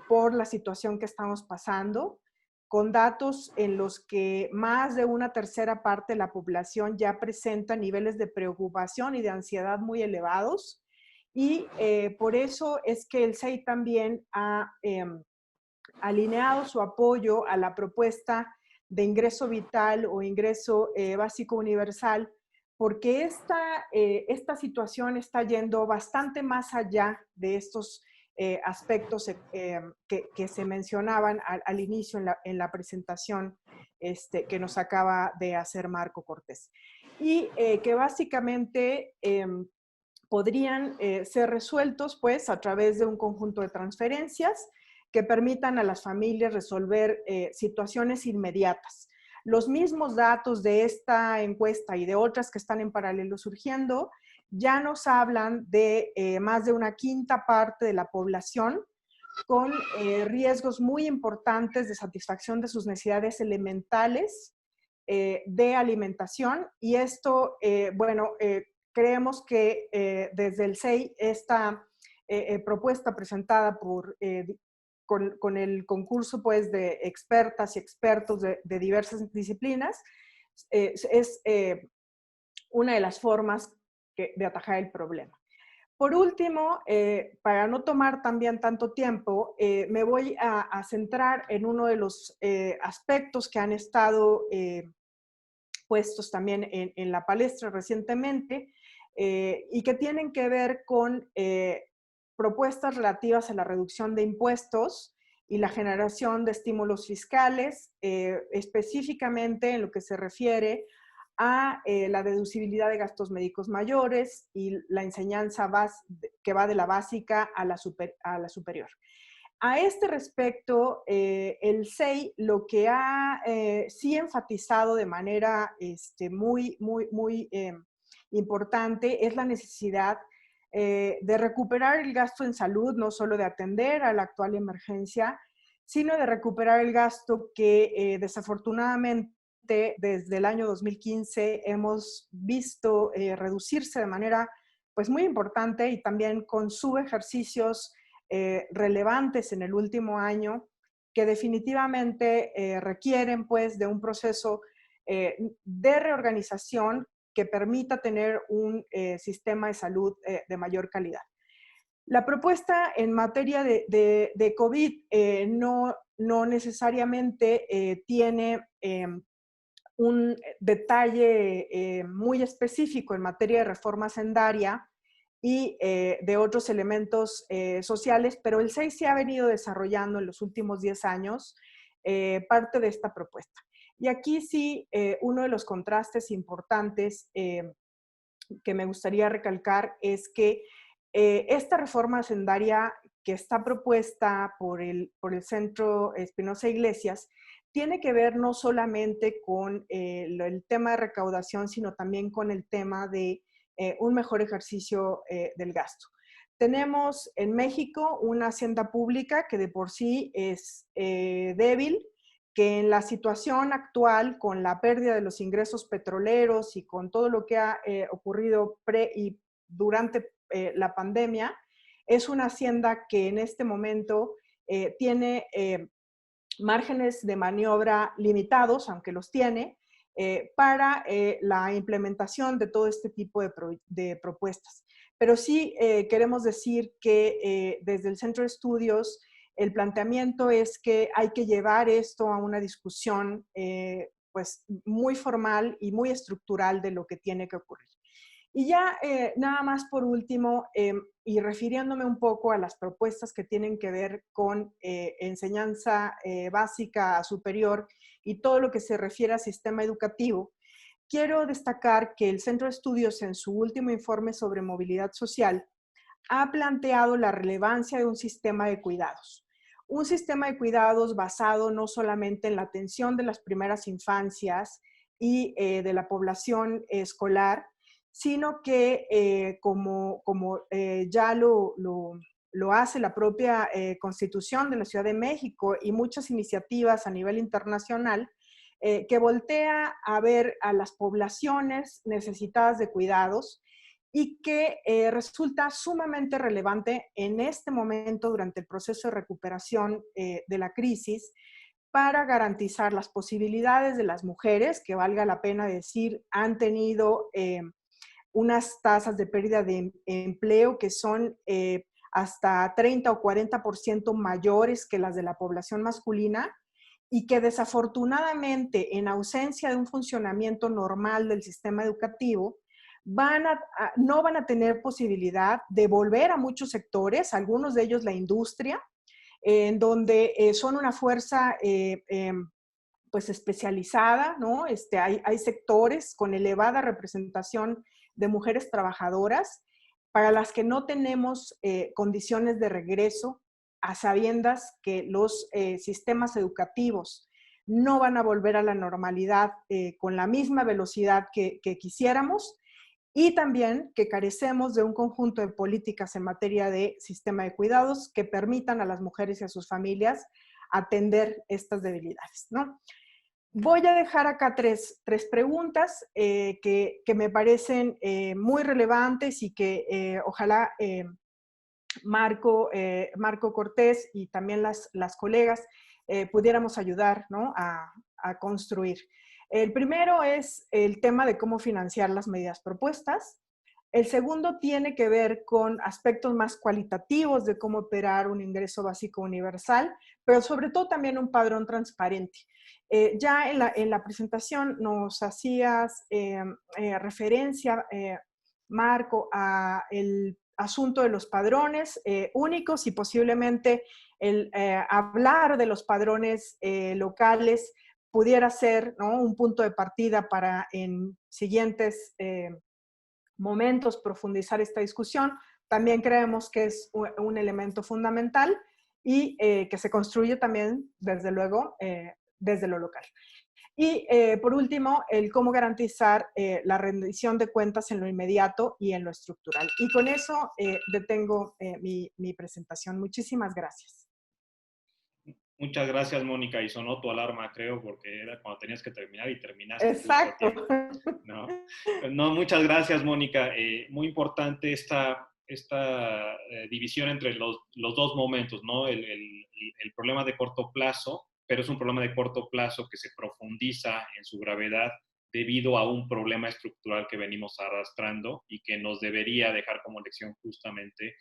Speaker 3: por la situación que estamos pasando, con datos en los que más de una tercera parte de la población ya presenta niveles de preocupación y de ansiedad muy elevados. Y por eso es que el SEI también ha alineado su apoyo a la propuesta de ingreso vital o ingreso básico universal, porque esta situación está yendo bastante más allá de estos aspectos que se mencionaban al inicio en la presentación que nos acaba de hacer Marco Cortés. Y que básicamente podrían ser resueltos pues a través de un conjunto de transferencias que permitan a las familias resolver situaciones inmediatas. Los mismos datos de esta encuesta y de otras que están en paralelo surgiendo ya nos hablan de más de una quinta parte de la población con riesgos muy importantes de satisfacción de sus necesidades elementales de alimentación. Y esto, creemos que desde el SEI, esta propuesta presentada con el concurso pues, de expertas y expertos de diversas disciplinas, es una de las formas de atajar el problema. Por último, para no tomar también tanto tiempo, me voy a centrar en uno de los aspectos que han estado puestos también en la palestra recientemente y que tienen que ver con propuestas relativas a la reducción de impuestos y la generación de estímulos fiscales, específicamente en lo que se refiere a la deducibilidad de gastos médicos mayores y la enseñanza que va de la básica a la superior. A este respecto, el SEI lo que ha sí enfatizado de manera muy importante es la necesidad de recuperar el gasto en salud, no solo de atender a la actual emergencia, sino de recuperar el gasto que desafortunadamente desde el año 2015 hemos visto reducirse de manera pues, muy importante y también con subejercicios relevantes en el último año que definitivamente requieren pues, de un proceso de reorganización que permita tener un sistema de salud de mayor calidad. La propuesta en materia de COVID no necesariamente tiene un detalle muy específico en materia de reforma hacendaria y de otros elementos sociales, pero el SEI se ha venido desarrollando en los últimos 10 años parte de esta propuesta. Y aquí sí, uno de los contrastes importantes que me gustaría recalcar es que esta reforma hacendaria que está propuesta por el Centro Espinosa Iglesias tiene que ver no solamente con el tema de recaudación, sino también con el tema de un mejor ejercicio del gasto. Tenemos en México una hacienda pública que de por sí es débil, que en la situación actual, con la pérdida de los ingresos petroleros y con todo lo que ha ocurrido pre y durante la pandemia, es una hacienda que en este momento tiene márgenes de maniobra limitados, aunque los tiene, para la implementación de todo este tipo de propuestas. Pero sí queremos decir que desde el Centro de Estudios el planteamiento es que hay que llevar esto a una discusión pues muy formal y muy estructural de lo que tiene que ocurrir. Y ya nada más por último, y refiriéndome un poco a las propuestas que tienen que ver con enseñanza básica a superior y todo lo que se refiere al sistema educativo, quiero destacar que el Centro de Estudios en su último informe sobre movilidad social ha planteado la relevancia de un sistema de cuidados. Un sistema de cuidados basado no solamente en la atención de las primeras infancias y de la población escolar, sino que como ya lo hace la propia Constitución de la Ciudad de México y muchas iniciativas a nivel internacional, que voltea a ver a las poblaciones necesitadas de cuidados y que resulta sumamente relevante en este momento durante el proceso de recuperación de la crisis para garantizar las posibilidades de las mujeres, que valga la pena decir, han tenido unas tasas de pérdida de empleo que son hasta 30 o 40% mayores que las de la población masculina y que desafortunadamente en ausencia de un funcionamiento normal del sistema educativo, no van a tener posibilidad de volver a muchos sectores, algunos de ellos la industria, en donde son una fuerza pues especializada, ¿no? Hay sectores con elevada representación de mujeres trabajadoras para las que no tenemos condiciones de regreso a sabiendas que los sistemas educativos no van a volver a la normalidad con la misma velocidad que quisiéramos, y también que carecemos de un conjunto de políticas en materia de sistema de cuidados que permitan a las mujeres y a sus familias atender estas debilidades, ¿no? Voy a dejar acá tres preguntas que me parecen muy relevantes y que ojalá Marco Cortés y también las colegas pudiéramos ayudar, ¿no?, a construir. El primero es el tema de cómo financiar las medidas propuestas. El segundo tiene que ver con aspectos más cualitativos de cómo operar un ingreso básico universal, pero sobre todo también un padrón transparente. Ya en la presentación nos hacías referencia, Marco, a el asunto de los padrones únicos y posiblemente el hablar de los padrones locales pudiera ser, ¿no?, un punto de partida para en siguientes momentos profundizar esta discusión. También creemos que es un elemento fundamental y que se construye también, desde luego, desde lo local. Y por último, el cómo garantizar la rendición de cuentas en lo inmediato y en lo estructural. Y con eso detengo mi presentación. Muchísimas gracias.
Speaker 1: Muchas gracias, Mónica. Y sonó tu alarma, creo, porque era cuando tenías que terminar y terminaste justo a
Speaker 3: Exacto.
Speaker 1: tiempo, ¿no? No, muchas gracias, Mónica. Muy importante esta división entre los dos momentos, ¿no? El problema de corto plazo, pero es un problema de corto plazo que se profundiza en su gravedad debido a un problema estructural que venimos arrastrando y que nos debería dejar como lección justamente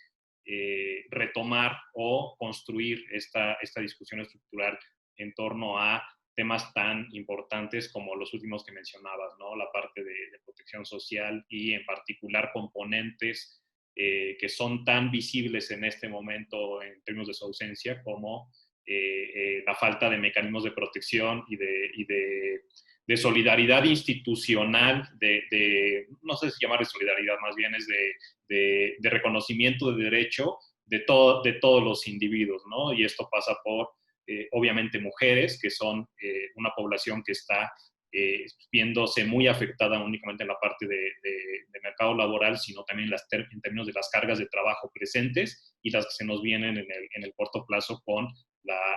Speaker 1: retomar o construir esta discusión estructural en torno a temas tan importantes como los últimos que mencionabas, ¿no? La parte de protección social y en particular componentes que son tan visibles en este momento en términos de su ausencia como la falta de mecanismos de protección y de solidaridad institucional, no sé si llamar de solidaridad, más bien es de reconocimiento de derecho de todos los individuos, ¿no? Y esto pasa por, obviamente, mujeres, que son una población que está viéndose muy afectada únicamente en la parte de mercado laboral, sino también en términos de las cargas de trabajo presentes y las que se nos vienen en el corto plazo con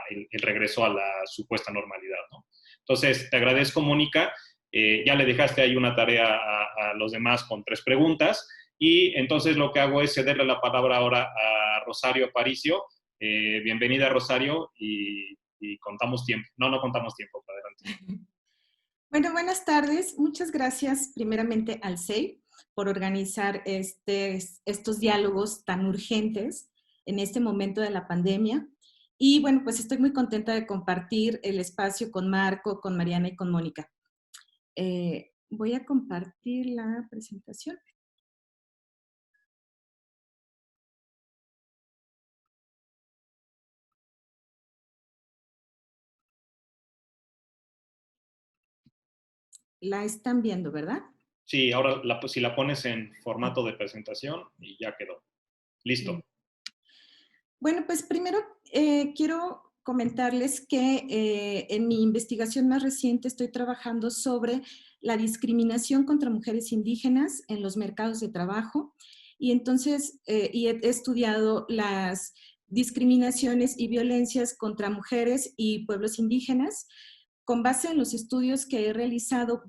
Speaker 1: el regreso a la supuesta normalidad, ¿no? Entonces, te agradezco, Mónica. Ya le dejaste ahí una tarea a los demás con 3 preguntas. Y entonces lo que hago es cederle la palabra ahora a Rosario Aparicio. Bienvenida, Rosario, y contamos tiempo. No contamos tiempo. Adelante.
Speaker 4: Bueno, buenas tardes. Muchas gracias primeramente al CEI por organizar estos diálogos tan urgentes en este momento de la pandemia. Y bueno, pues estoy muy contenta de compartir el espacio con Marco, con Mariana y con Mónica. Voy a compartir la presentación. La están viendo, ¿verdad?
Speaker 1: Sí, ahora si la pones en formato de presentación y ya quedó. Listo.
Speaker 4: Bueno, pues primero quiero comentarles que en mi investigación más reciente estoy trabajando sobre la discriminación contra mujeres indígenas en los mercados de trabajo y entonces he estudiado las discriminaciones y violencias contra mujeres y pueblos indígenas. Con base en los estudios que he realizado,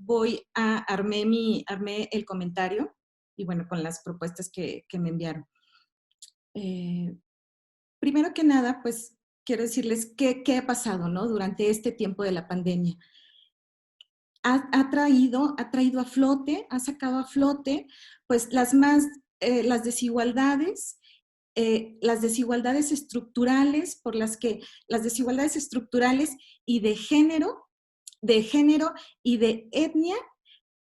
Speaker 4: armé el comentario y bueno, con las propuestas que me enviaron. Primero que nada, pues quiero decirles qué ha pasado, ¿no?, durante este tiempo de la pandemia. Ha sacado a flote, pues las desigualdades estructurales, las desigualdades estructurales y de género y de etnia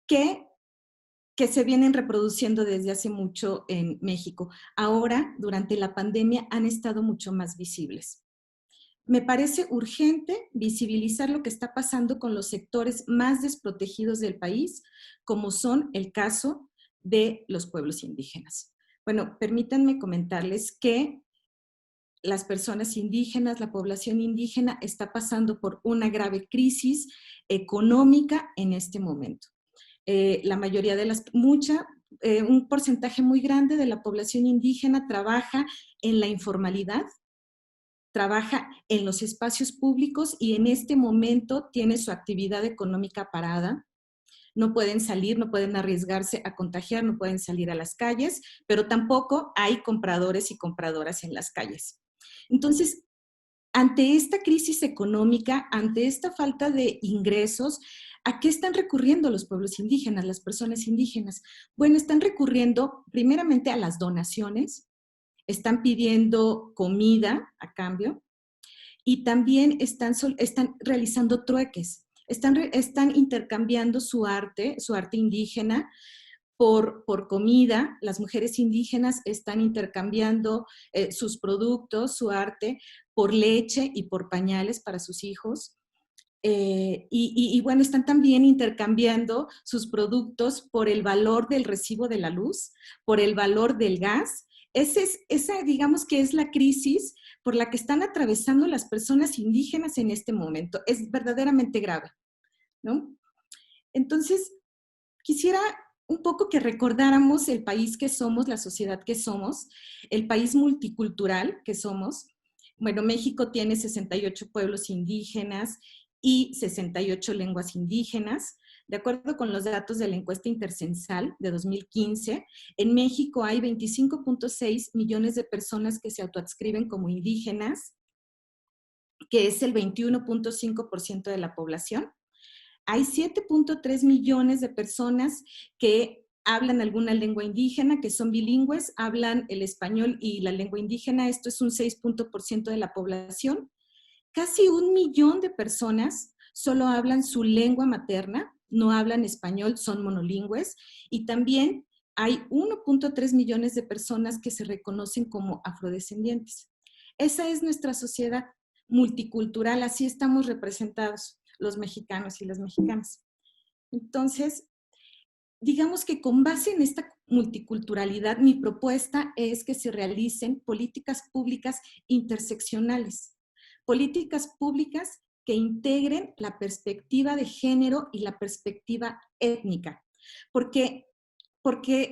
Speaker 4: que se vienen reproduciendo desde hace mucho en México. Ahora, durante la pandemia, han estado mucho más visibles. Me parece urgente visibilizar lo que está pasando con los sectores más desprotegidos del país, como son el caso de los pueblos indígenas. Bueno, permítanme comentarles que las personas indígenas, la población indígena está pasando por una grave crisis económica en este momento. La mayoría de un porcentaje muy grande de la población indígena trabaja en la informalidad, trabaja en los espacios públicos y en este momento tiene su actividad económica parada. No pueden salir, no pueden arriesgarse a contagiar, no pueden salir a las calles, pero tampoco hay compradores y compradoras en las calles. Entonces, ante esta crisis económica, ante esta falta de ingresos, ¿a qué están recurriendo los pueblos indígenas, las personas indígenas? Bueno, están recurriendo primeramente a las donaciones, están pidiendo comida a cambio y también están realizando trueques, están intercambiando su arte indígena por comida. Las mujeres indígenas están intercambiando sus productos, su arte, por leche y por pañales para sus hijos. Y bueno, están también intercambiando sus productos por el valor del recibo de la luz, por el valor del gas. Esa, digamos que es la crisis por la que están atravesando las personas indígenas en este momento. Es verdaderamente grave, ¿no? Entonces, quisiera un poco que recordáramos el país que somos, la sociedad que somos, el país multicultural que somos. Bueno, México tiene 68 pueblos indígenas y 68 lenguas indígenas. De acuerdo con los datos de la encuesta intercensal de 2015, en México hay 25.6 millones de personas que se autoadscriben como indígenas, que es el 21.5% de la población. Hay 7.3 millones de personas que hablan alguna lengua indígena, que son bilingües, hablan el español y la lengua indígena. Esto es un 6% de la población. Casi 1 millón de personas solo hablan su lengua materna, no hablan español, son monolingües. Y también hay 1.3 millones de personas que se reconocen como afrodescendientes. Esa es nuestra sociedad multicultural, así estamos representados los mexicanos y las mexicanas. Entonces, digamos que con base en esta multiculturalidad, mi propuesta es que se realicen políticas públicas interseccionales, políticas públicas que integren la perspectiva de género y la perspectiva étnica, porque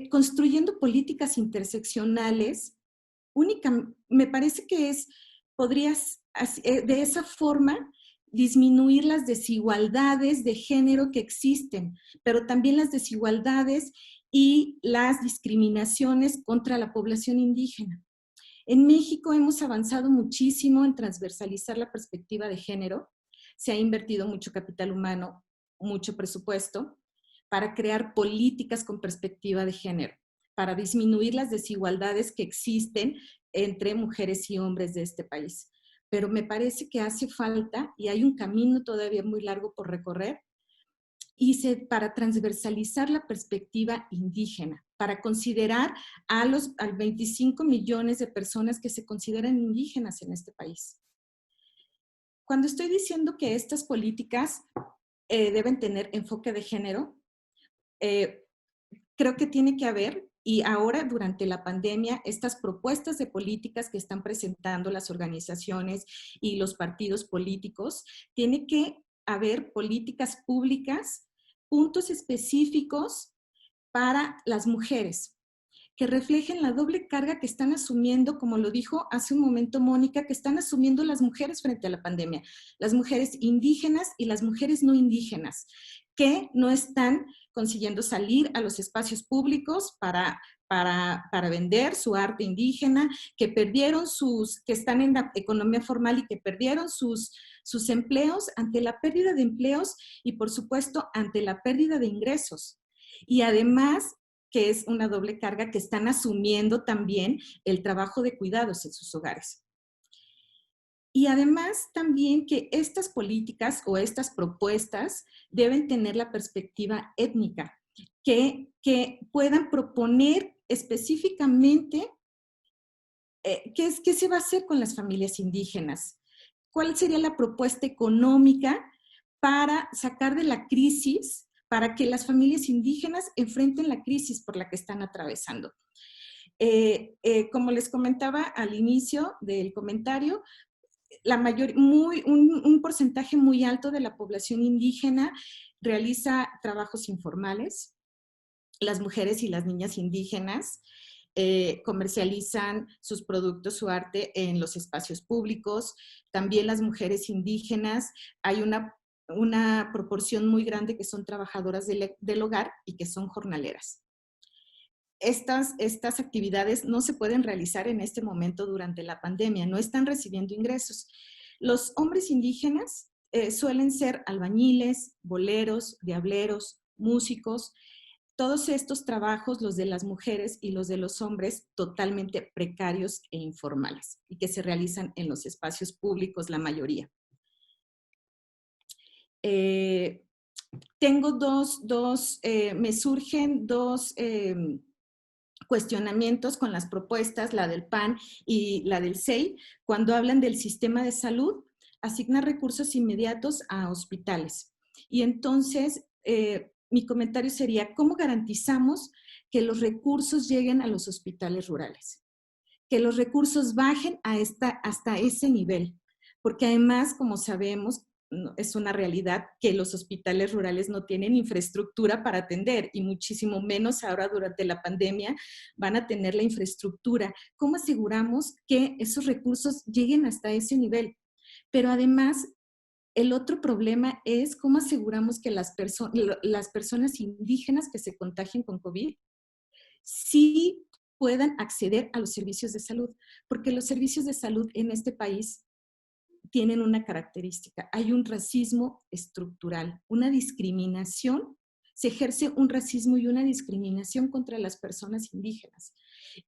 Speaker 4: construyendo políticas interseccionales, me parece que podrías de esa forma disminuir las desigualdades de género que existen, pero también las desigualdades y las discriminaciones contra la población indígena. En México hemos avanzado muchísimo en transversalizar la perspectiva de género. Se ha invertido mucho capital humano, mucho presupuesto para crear políticas con perspectiva de género, para disminuir las desigualdades que existen entre mujeres y hombres de este país. Pero me parece que hace falta, y hay un camino todavía muy largo por recorrer, para transversalizar la perspectiva indígena, para considerar al 25 millones de personas que se consideran indígenas en este país. Cuando estoy diciendo que estas políticas deben tener enfoque de género, creo que tiene que haber, y ahora durante la pandemia, estas propuestas de políticas que están presentando las organizaciones y los partidos políticos, tiene que haber políticas públicas, puntos específicos para las mujeres, que reflejen la doble carga que están asumiendo, como lo dijo hace un momento Mónica, que están asumiendo las mujeres frente a la pandemia, las mujeres indígenas y las mujeres no indígenas, que no están consiguiendo salir a los espacios públicos para vender su arte indígena, que están en la economía formal y que perdieron sus empleos ante la pérdida de empleos y, por supuesto, ante la pérdida de ingresos. Y además, que es una doble carga, que están asumiendo también el trabajo de cuidados en sus hogares. Y además también que estas políticas o estas propuestas deben tener la perspectiva étnica, que puedan proponer específicamente qué se va a hacer con las familias indígenas, cuál sería la propuesta económica para sacar de la crisis, para que las familias indígenas enfrenten la crisis por la que están atravesando. Como les comentaba al inicio del comentario, un porcentaje muy alto de la población indígena realiza trabajos informales. Las mujeres y las niñas indígenas comercializan sus productos, su arte en los espacios públicos. También las mujeres indígenas, hay una proporción muy grande que son trabajadoras del hogar y que son jornaleras. Estas actividades no se pueden realizar en este momento durante la pandemia, no están recibiendo ingresos. Los hombres indígenas suelen ser albañiles, boleros, diableros, músicos. Todos estos trabajos, los de las mujeres y los de los hombres, totalmente precarios e informales y que se realizan en los espacios públicos, la mayoría. Me surgen dos cuestionamientos con las propuestas, la del PAN y la del SEI, cuando hablan del sistema de salud, asignar recursos inmediatos a hospitales. Y entonces, mi comentario sería, ¿cómo garantizamos que los recursos lleguen a los hospitales rurales? Que los recursos bajen hasta ese nivel. Porque además, como sabemos, es una realidad que los hospitales rurales no tienen infraestructura para atender y muchísimo menos ahora durante la pandemia van a tener la infraestructura. ¿Cómo aseguramos que esos recursos lleguen hasta ese nivel? Pero además, el otro problema es cómo aseguramos que las personas indígenas que se contagien con COVID sí puedan acceder a los servicios de salud, porque los servicios de salud en este país tienen una característica, hay un racismo estructural, una discriminación, se ejerce un racismo y una discriminación contra las personas indígenas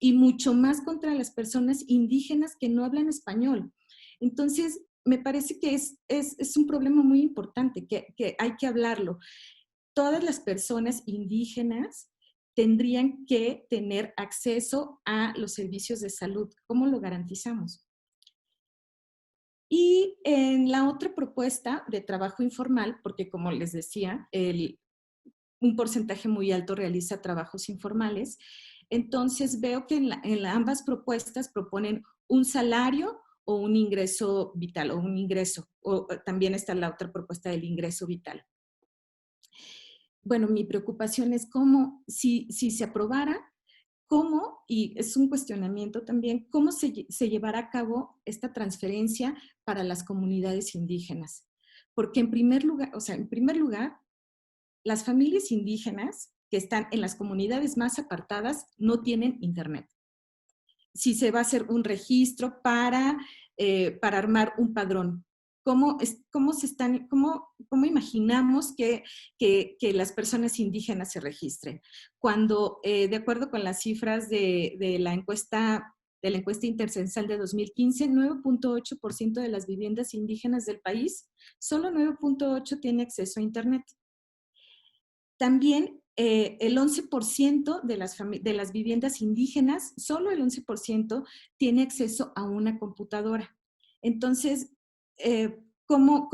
Speaker 4: y mucho más contra las personas indígenas que no hablan español. Entonces, me parece que es un problema muy importante, que hay que hablarlo. Todas las personas indígenas tendrían que tener acceso a los servicios de salud. ¿Cómo lo garantizamos? Y en la otra propuesta de trabajo informal, porque como les decía, un porcentaje muy alto realiza trabajos informales, entonces veo que en ambas propuestas proponen un salario o un ingreso vital, o un ingreso, o también está la otra propuesta del ingreso vital. Bueno, mi preocupación es cómo, si se aprobara, cómo, y es un cuestionamiento también, cómo se llevará a cabo esta transferencia para las comunidades indígenas. Porque en primer lugar, las familias indígenas que están en las comunidades más apartadas no tienen internet. Si se va a hacer un registro para armar un padrón, ¿cómo imaginamos que las personas indígenas se registren? Cuando, de acuerdo con las cifras de la encuesta intercensal de 2015, 9.8% de las viviendas indígenas del país, solo 9.8% tiene acceso a internet. También el 11% de las viviendas indígenas, solo el 11% tiene acceso a una computadora. Entonces, ¿cómo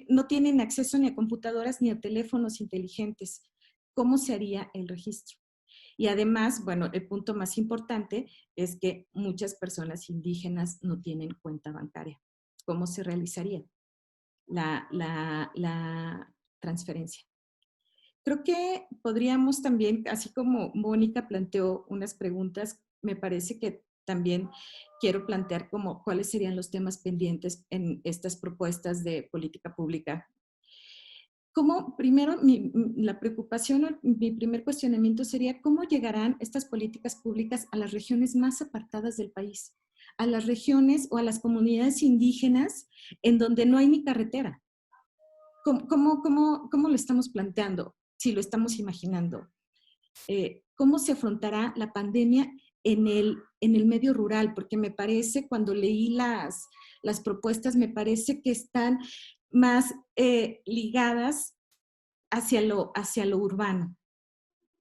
Speaker 4: no tienen acceso ni a computadoras ni a teléfonos inteligentes? ¿Cómo se haría el registro? Y además, bueno, el punto más importante es que muchas personas indígenas no tienen cuenta bancaria. ¿Cómo se realizaría la transferencia? Creo que podríamos también, así como Mónica planteó unas preguntas, me parece que también quiero plantear como cuáles serían los temas pendientes en estas propuestas de política pública. Como primero, la preocupación, mi primer cuestionamiento sería cómo llegarán estas políticas públicas a las regiones más apartadas del país, a las regiones o a las comunidades indígenas en donde no hay ni carretera. ¿Cómo lo estamos planteando? Si lo estamos imaginando, ¿cómo se afrontará la pandemia en el medio rural? Porque me parece, cuando leí las propuestas, me parece que están más ligadas hacia lo urbano,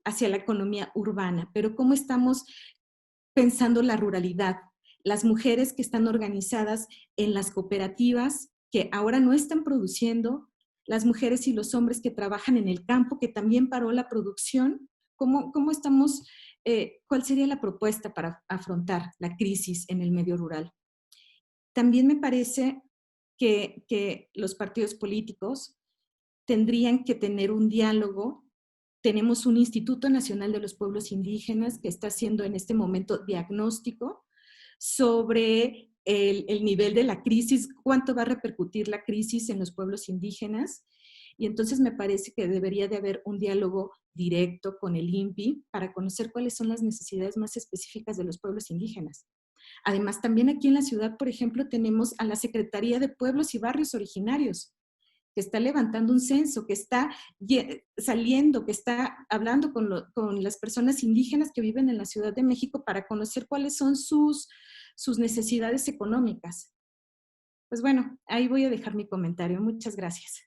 Speaker 4: hacia la economía urbana. Pero ¿cómo estamos pensando la ruralidad? Las mujeres que están organizadas en las cooperativas, que ahora no están produciendo, las mujeres y los hombres que trabajan en el campo, que también paró la producción, ¿cómo estamos ¿cuál sería la propuesta para afrontar la crisis en el medio rural? También me parece que los partidos políticos tendrían que tener un diálogo. Tenemos un Instituto Nacional de los Pueblos Indígenas que está haciendo en este momento diagnóstico sobre el nivel de la crisis, cuánto va a repercutir la crisis en los pueblos indígenas. Y entonces me parece que debería de haber un diálogo directo con el INPI para conocer cuáles son las necesidades más específicas de los pueblos indígenas. Además, también aquí en la ciudad, por ejemplo, tenemos a la Secretaría de Pueblos y Barrios Originarios, que está levantando un censo, que está saliendo, que está hablando con las personas indígenas que viven en la Ciudad de México para conocer cuáles son sus necesidades económicas. Pues bueno, ahí voy a dejar mi comentario. Muchas gracias.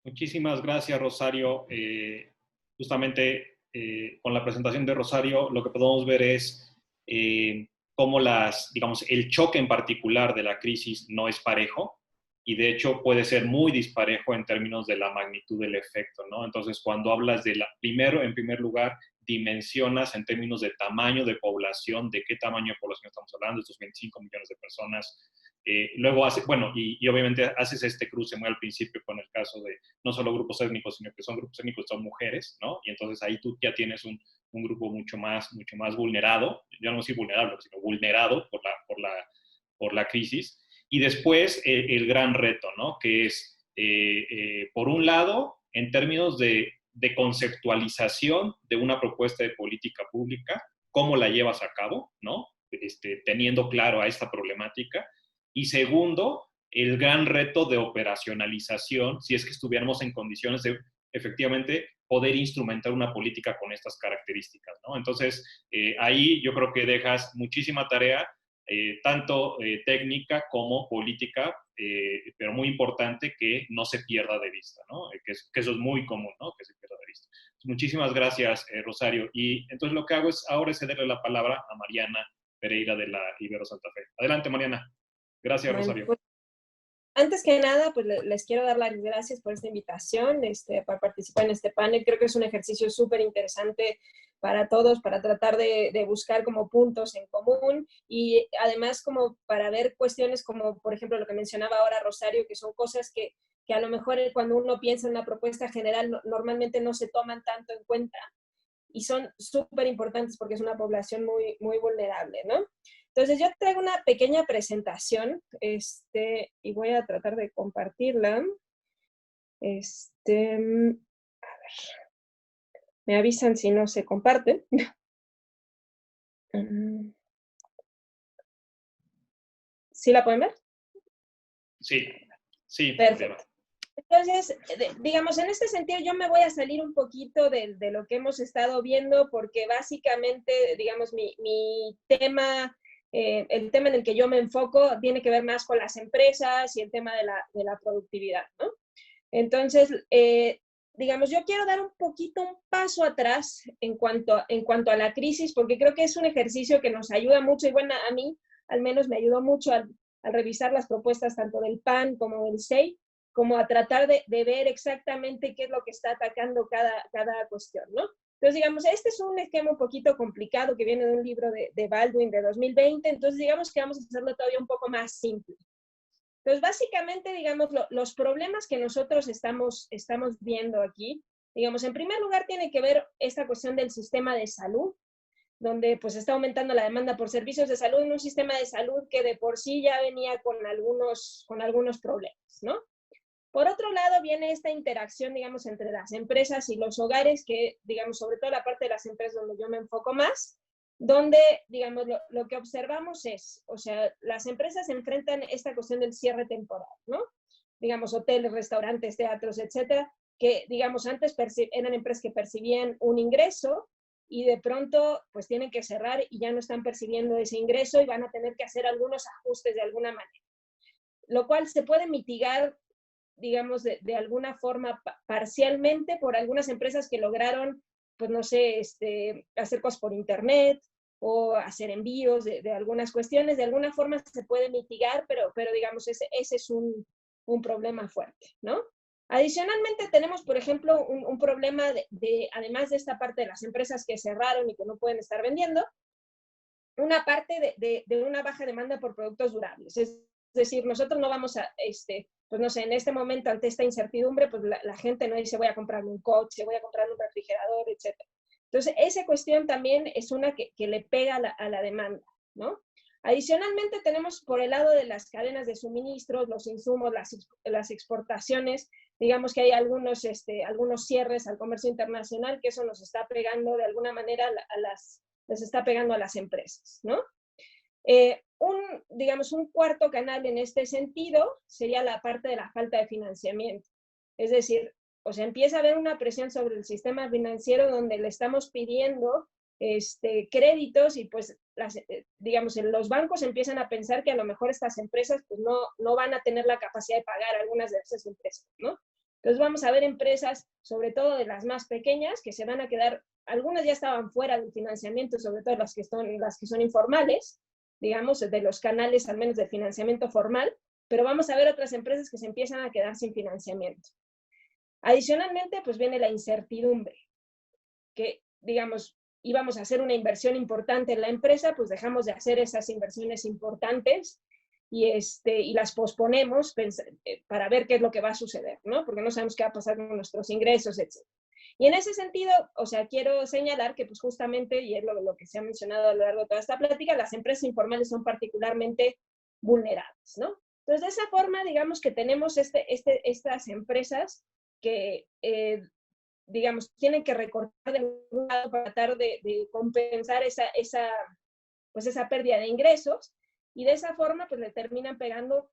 Speaker 1: Muchísimas gracias, Rosario. Justamente con la presentación de Rosario, lo que podemos ver es cómo digamos, el choque en particular de la crisis no es parejo, y de hecho puede ser muy disparejo en términos de la magnitud del efecto, ¿no? Entonces, cuando hablas en primer lugar, dimensionas en términos de tamaño de población, de qué tamaño de población estamos hablando, estos 25 millones de personas. Luego y obviamente haces este cruce muy al principio con el caso de no solo grupos étnicos, sino que son grupos étnicos, son mujeres, ¿no? Y entonces ahí tú ya tienes un grupo mucho más vulnerado, yo no soy vulnerable, sino vulnerado por la crisis. Y después el gran reto, ¿no? Que es, por un lado, en términos de conceptualización de una propuesta de política pública, cómo la llevas a cabo, ¿no? Teniendo claro a esta problemática. Y segundo, el gran reto de operacionalización, si es que estuviéramos en condiciones de efectivamente poder instrumentar una política con estas características, ¿no? Entonces, ahí yo creo que dejas muchísima tarea, tanto técnica como política, pero muy importante que no se pierda de vista, ¿no? Que eso es muy común, ¿no? Que se pierda de vista. Muchísimas gracias, Rosario. Y entonces lo que hago ahora es cederle la palabra a Mariana Pereira de la Ibero Santa Fe. Adelante, Mariana. Gracias,
Speaker 5: Bueno,
Speaker 1: Rosario.
Speaker 5: pues, antes que nada, pues les quiero dar las gracias por esta invitación, para participar en este panel. Creo que es un ejercicio súper interesante para todos, para tratar de buscar como puntos en común y además como para ver cuestiones como, por ejemplo, lo que mencionaba ahora Rosario, que son cosas que a lo mejor cuando uno piensa en una propuesta general normalmente no se toman tanto en cuenta y son súper importantes porque es una población muy, muy vulnerable, ¿no? Entonces yo traigo una pequeña presentación y voy a tratar de compartirla. A ver, me avisan si no se comparte. ¿Sí la pueden ver?
Speaker 1: Sí.
Speaker 5: Perfecto. Entonces, digamos, en este sentido yo me voy a salir un poquito de lo que hemos estado viendo porque básicamente, digamos, mi tema, el tema en el que yo me enfoco tiene que ver más con las empresas y el tema de la productividad, ¿no? Entonces, digamos, yo quiero dar un paso atrás en cuanto a la crisis, porque creo que es un ejercicio que nos ayuda mucho, y bueno, a mí al menos me ayudó mucho al revisar las propuestas tanto del PAN como del SEI, como a tratar de ver exactamente qué es lo que está atacando cada cuestión, ¿no? Entonces, digamos, este es un esquema un poquito complicado que viene de un libro de Baldwin de 2020, entonces digamos que vamos a hacerlo todavía un poco más simple. Entonces, básicamente, digamos, los problemas que nosotros estamos viendo aquí, digamos, en primer lugar tiene que ver esta cuestión del sistema de salud, donde pues está aumentando la demanda por servicios de salud en un sistema de salud que de por sí ya venía con algunos problemas, ¿no? Por otro lado, viene esta interacción, digamos, entre las empresas y los hogares, que, digamos, sobre todo la parte de las empresas donde yo me enfoco más, donde, digamos, lo que observamos es, o sea, las empresas enfrentan esta cuestión del cierre temporal, ¿no? Digamos, hoteles, restaurantes, teatros, etcétera, que, digamos, antes eran empresas que percibían un ingreso y de pronto, pues tienen que cerrar y ya no están percibiendo ese ingreso y van a tener que hacer algunos ajustes de alguna manera. Lo cual se puede mitigar, digamos, de alguna forma parcialmente por algunas empresas que lograron, pues no sé, hacer cosas por internet o hacer envíos de algunas cuestiones. De alguna forma se puede mitigar, pero digamos, ese es un problema fuerte, ¿no? Adicionalmente tenemos, por ejemplo, un problema además de esta parte de las empresas que cerraron y que no pueden estar vendiendo, una parte de una baja demanda por productos durables. Es decir, nosotros no vamos a, pues no sé, en este momento, ante esta incertidumbre, pues la gente no dice voy a comprarme un coche, voy a comprarme un refrigerador, etc. Entonces, esa cuestión también es una que le pega a la demanda, ¿no? Adicionalmente, tenemos por el lado de las cadenas de suministros, los insumos, las exportaciones, digamos que hay algunos cierres al comercio internacional, que eso nos está pegando de alguna manera les está pegando a las empresas, ¿no? Digamos, un cuarto canal en este sentido sería la parte de la falta de financiamiento. Es decir, o sea, empieza a haber una presión sobre el sistema financiero donde le estamos pidiendo créditos y pues, digamos, los bancos empiezan a pensar que a lo mejor estas empresas pues no van a tener la capacidad de pagar algunas de esas empresas, ¿no? Entonces vamos a ver empresas, sobre todo de las más pequeñas, que se van a quedar, algunas ya estaban fuera del financiamiento, sobre todo las que son informales, digamos, de los canales al menos de financiamiento formal, pero vamos a ver otras empresas que se empiezan a quedar sin financiamiento. Adicionalmente, pues viene la incertidumbre, que, digamos, íbamos a hacer una inversión importante en la empresa, pues dejamos de hacer esas inversiones importantes y las posponemos para ver qué es lo que va a suceder, ¿no? Porque no sabemos qué va a pasar con nuestros ingresos, etc. Y en ese sentido, o sea, quiero señalar que pues justamente, y es lo que se ha mencionado a lo largo de toda esta plática, las empresas informales son particularmente vulnerables, ¿no? Entonces, de esa forma, digamos que tenemos estas empresas que, digamos, tienen que recortar de un lado para tratar de compensar esa pérdida de ingresos, y de esa forma, pues le terminan pegando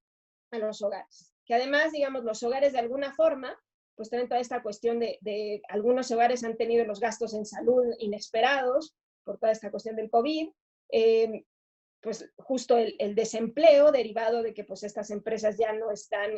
Speaker 5: a los hogares. Que además, digamos, los hogares de alguna forma, pues tienen toda esta cuestión de algunos hogares han tenido los gastos en salud inesperados por toda esta cuestión del COVID, pues justo el desempleo derivado de que pues estas empresas ya no están,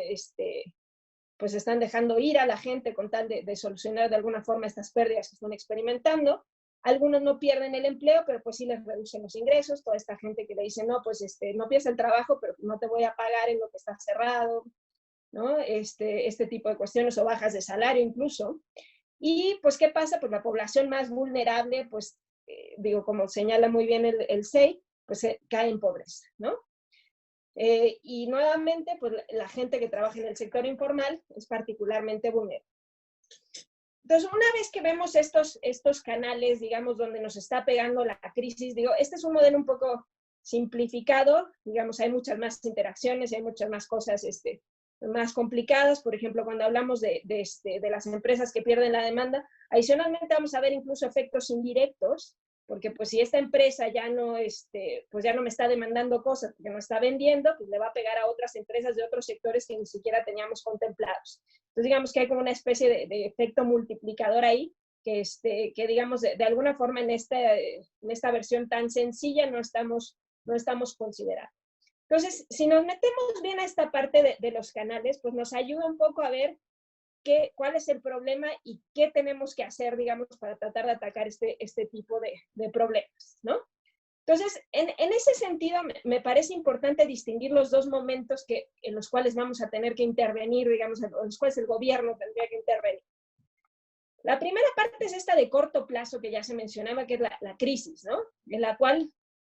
Speaker 5: pues están dejando ir a la gente con tal de solucionar de alguna forma estas pérdidas que están experimentando. Algunos no pierden el empleo, pero pues sí les reducen los ingresos. Toda esta gente que le dice, no, pues no pierdes el trabajo, pero no te voy a pagar en lo que está cerrado, ¿no? Este tipo de cuestiones, o bajas de salario incluso. Y pues, ¿qué pasa? Pues la población más vulnerable, pues, digo, como señala muy bien el SEI, pues cae en pobreza, ¿no? Y nuevamente, pues la gente que trabaja en el sector informal es particularmente vulnerable. Entonces, una vez que vemos estos canales, digamos, donde nos está pegando la crisis, digo, este es un modelo un poco simplificado, digamos, hay muchas más interacciones, hay muchas más cosas más complicadas. Por ejemplo, cuando hablamos de las empresas que pierden la demanda, adicionalmente vamos a ver incluso efectos indirectos, porque pues si esta empresa ya no, pues ya no me está demandando cosas, porque no está vendiendo, pues le va a pegar a otras empresas de otros sectores que ni siquiera teníamos contemplados. Entonces digamos que hay como una especie de efecto multiplicador ahí, que digamos de alguna forma en esta versión tan sencilla no estamos considerando. Entonces, si nos metemos bien a esta parte de los canales, pues nos ayuda un poco a ver cuál es el problema y qué tenemos que hacer, digamos, para tratar de atacar este tipo de problemas, ¿no? Entonces, en ese sentido, me parece importante distinguir los dos momentos en los cuales vamos a tener que intervenir, digamos, en los cuales el gobierno tendría que intervenir. La primera parte es esta de corto plazo que ya se mencionaba, que es la crisis, ¿no? En la cual,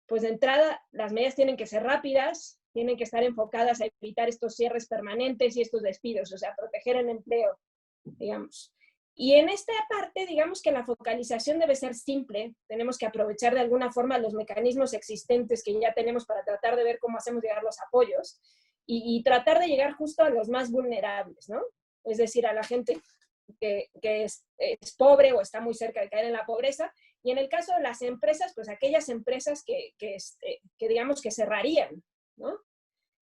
Speaker 5: pues de entrada, las medidas tienen que ser rápidas, tienen que estar enfocadas a evitar estos cierres permanentes y estos despidos, o sea, proteger el empleo, digamos. Y en esta parte, digamos que la focalización debe ser simple. Tenemos que aprovechar de alguna forma los mecanismos existentes que ya tenemos para tratar de ver cómo hacemos llegar los apoyos y tratar de llegar justo a los más vulnerables, ¿no? Es decir, a la gente que es pobre o está muy cerca de caer en la pobreza. Y en el caso de las empresas, pues aquellas empresas que digamos que cerrarían, ¿no?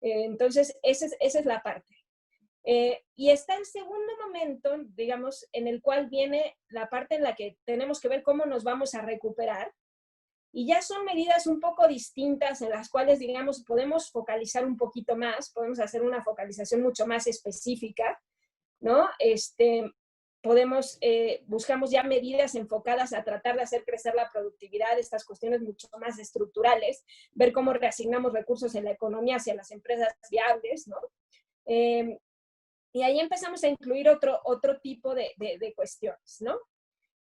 Speaker 5: Entonces, esa es la parte. Y está el segundo momento, digamos, en el cual viene la parte en la que tenemos que ver cómo nos vamos a recuperar. Y ya son medidas un poco distintas en las cuales, digamos, podemos focalizar un poquito más, podemos hacer una focalización mucho más específica, ¿no? Buscamos ya medidas enfocadas a tratar de hacer crecer la productividad, estas cuestiones mucho más estructurales, ver cómo reasignamos recursos en la economía hacia las empresas viables, ¿no? Y ahí empezamos a incluir otro tipo de cuestiones, ¿no?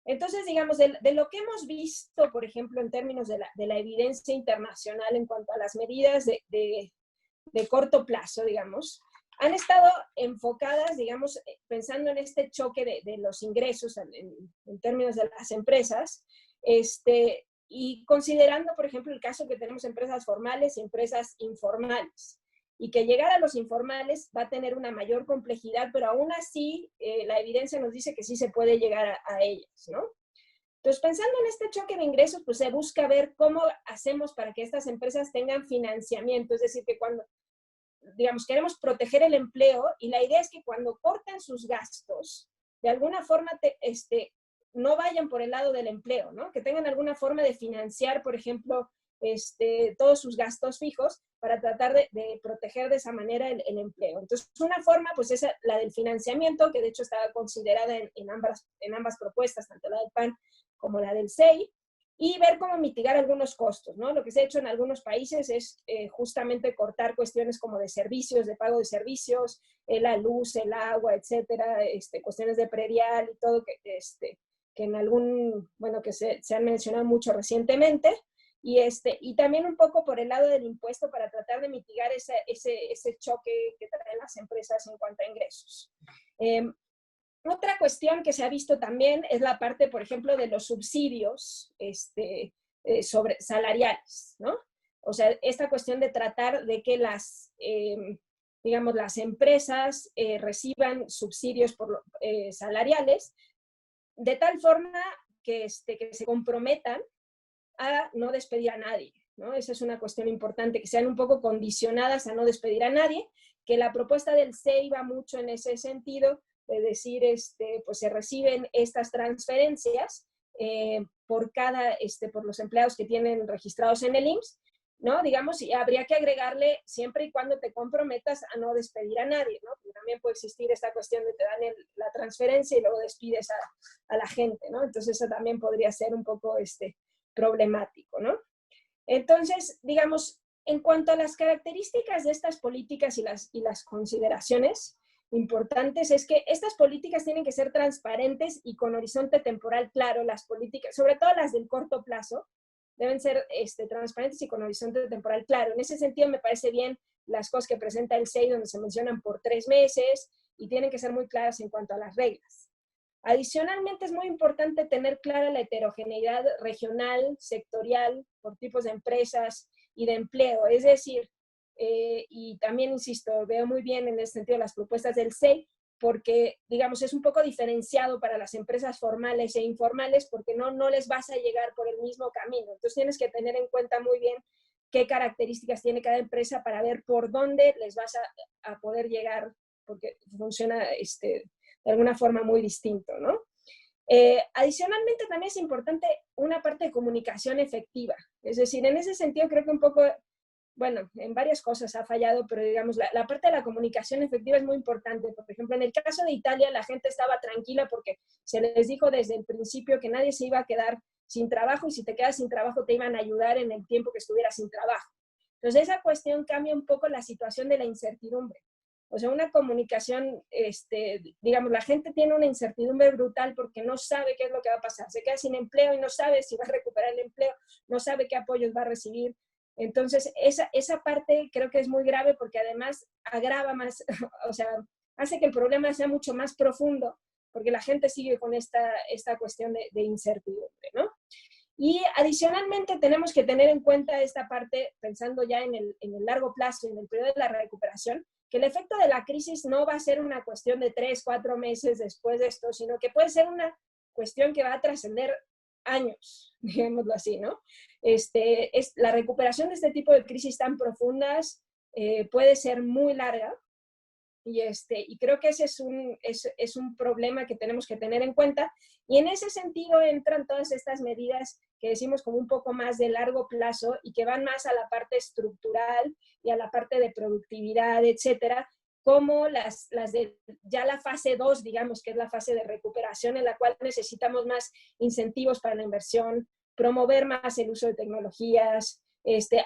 Speaker 5: Entonces, digamos, de lo que hemos visto, por ejemplo, en términos de la evidencia internacional en cuanto a las medidas de corto plazo, digamos, han estado enfocadas, digamos, pensando en este choque de los ingresos en términos de las empresas, y considerando, por ejemplo, el caso que tenemos empresas formales y empresas informales, y que llegar a los informales va a tener una mayor complejidad, pero aún así la evidencia nos dice que sí se puede llegar a ellas, ¿no? Entonces, pensando en este choque de ingresos, pues se busca ver cómo hacemos para que estas empresas tengan financiamiento, es decir, que cuando, digamos, queremos proteger el empleo, y la idea es que cuando corten sus gastos, de alguna forma no vayan por el lado del empleo, ¿no? Que tengan alguna forma de financiar, por ejemplo, todos sus gastos fijos para tratar de proteger de esa manera el empleo. Entonces, una forma, pues, es la del financiamiento, que de hecho estaba considerada en ambas propuestas, tanto la del PAN como la del SEI, y ver cómo mitigar algunos costos, ¿no? Lo que se ha hecho en algunos países es justamente cortar cuestiones como de servicios, de pago de servicios, la luz, el agua, etcétera, cuestiones de predial y todo, que en bueno, que se han mencionado mucho recientemente, y también un poco por el lado del impuesto para tratar de mitigar ese choque que traen las empresas en cuanto a ingresos. Otra cuestión que se ha visto también es la parte, por ejemplo, de los subsidios salariales, ¿no? O sea, esta cuestión de tratar de que digamos, las empresas reciban subsidios salariales de tal forma que se comprometan a no despedir a nadie, ¿no? Esa es una cuestión importante, que sean un poco condicionadas a no despedir a nadie, que la propuesta del SEI va mucho en ese sentido, de decir, pues se reciben estas transferencias por los empleados que tienen registrados en el IMSS, ¿no? Digamos, y habría que agregarle siempre y cuando te comprometas a no despedir a nadie, ¿no? Porque también puede existir esta cuestión de te dan la transferencia y luego despides a la gente, ¿no? Entonces eso también podría ser un poco problemático, ¿no? Entonces, digamos, en cuanto a las características de estas políticas y las consideraciones importantes, es que estas políticas tienen que ser transparentes y con horizonte temporal claro. Las políticas, sobre todo las del corto plazo, deben ser transparentes y con horizonte temporal claro. En ese sentido, me parece bien las cosas que presenta el SEI, donde se mencionan por 3 meses, y tienen que ser muy claras en cuanto a las reglas. Adicionalmente, es muy importante tener clara la heterogeneidad regional, sectorial, por tipos de empresas y de empleo. Es decir, y también, insisto, veo muy bien en ese sentido las propuestas del SEI, porque, digamos, es un poco diferenciado para las empresas formales e informales, porque no les vas a llegar por el mismo camino. Entonces, tienes que tener en cuenta muy bien qué características tiene cada empresa para ver por dónde les vas a poder llegar, porque funciona de alguna forma muy distinto, ¿no? Adicionalmente, también es importante una parte de comunicación efectiva. Es decir, en ese sentido creo que un poco, bueno, en varias cosas ha fallado, pero digamos, la parte de la comunicación efectiva es muy importante. Por ejemplo, en el caso de Italia, la gente estaba tranquila porque se les dijo desde el principio que nadie se iba a quedar sin trabajo, y si te quedas sin trabajo te iban a ayudar en el tiempo que estuvieras sin trabajo. Entonces, esa cuestión cambia un poco la situación de la incertidumbre. O sea, una comunicación, digamos, la gente tiene una incertidumbre brutal porque no sabe qué es lo que va a pasar. Se queda sin empleo y no sabe si va a recuperar el empleo, no sabe qué apoyos va a recibir. Entonces, esa parte creo que es muy grave, porque además agrava más, o sea, hace que el problema sea mucho más profundo, porque la gente sigue con esta cuestión de incertidumbre, ¿no? Y adicionalmente tenemos que tener en cuenta esta parte, pensando ya en el largo plazo, en el periodo de la recuperación, que el efecto de la crisis no va a ser una cuestión de 3, 4 meses después de esto, sino que puede ser una cuestión que va a trascender años, digámoslo así, ¿no? La recuperación de este tipo de crisis tan profundas puede ser muy larga, y creo que ese es un problema que tenemos que tener en cuenta, y en ese sentido entran todas estas medidas que decimos como un poco más de largo plazo y que van más a la parte estructural y a la parte de productividad, etcétera, como las de ya la fase 2, digamos, que es la fase de recuperación, en la cual necesitamos más incentivos para la inversión, promover más el uso de tecnologías.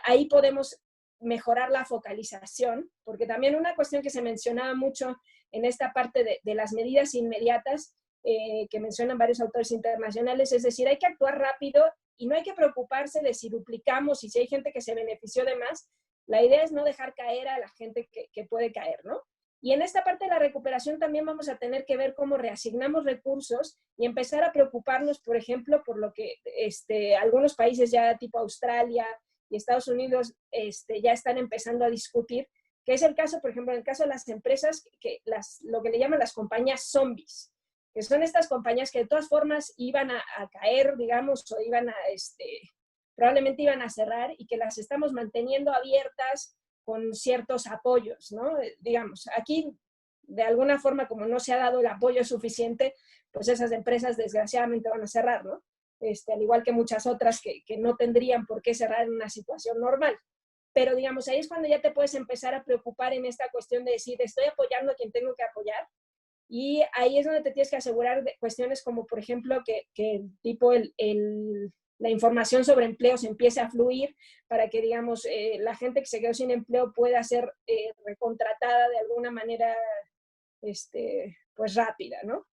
Speaker 5: Ahí podemos mejorar la focalización, porque también una cuestión que se mencionaba mucho en esta parte de las medidas inmediatas que mencionan varios autores internacionales, es decir, hay que actuar rápido y no hay que preocuparse de si duplicamos y si hay gente que se benefició de más. La idea es no dejar caer a la gente que puede caer, ¿no? Y en esta parte de la recuperación también vamos a tener que ver cómo reasignamos recursos y empezar a preocuparnos, por ejemplo, por lo que algunos países ya tipo Australia y Estados Unidos ya están empezando a discutir, que es el caso, por ejemplo, en el caso de las empresas, lo que le llaman las compañías zombies, que son estas compañías que de todas formas iban a caer, digamos, o probablemente iban a cerrar y que las estamos manteniendo abiertas con ciertos apoyos, ¿no? Digamos, aquí de alguna forma, como no se ha dado el apoyo suficiente, pues esas empresas desgraciadamente van a cerrar, ¿no? Al igual que muchas otras que no tendrían por qué cerrar en una situación normal. Pero digamos, ahí es cuando ya te puedes empezar a preocupar en esta cuestión de decir, estoy apoyando a quien tengo que apoyar, y ahí es donde te tienes que asegurar de cuestiones como, por ejemplo, que tipo la información sobre empleos empiece a fluir para que, digamos, la gente que se quedó sin empleo pueda ser recontratada de alguna manera, pues rápida, ¿no?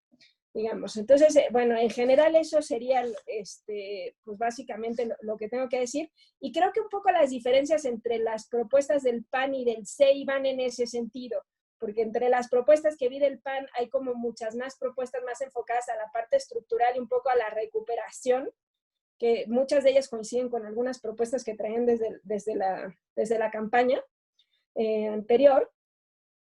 Speaker 5: Digamos, entonces, bueno, en general eso sería, pues básicamente lo que tengo que decir. Y creo que un poco las diferencias entre las propuestas del PAN y del CEI van en ese sentido, porque entre las propuestas que vi del PAN hay como muchas más propuestas más enfocadas a la parte estructural y un poco a la recuperación, que muchas de ellas coinciden con algunas propuestas que traen desde la campaña anterior.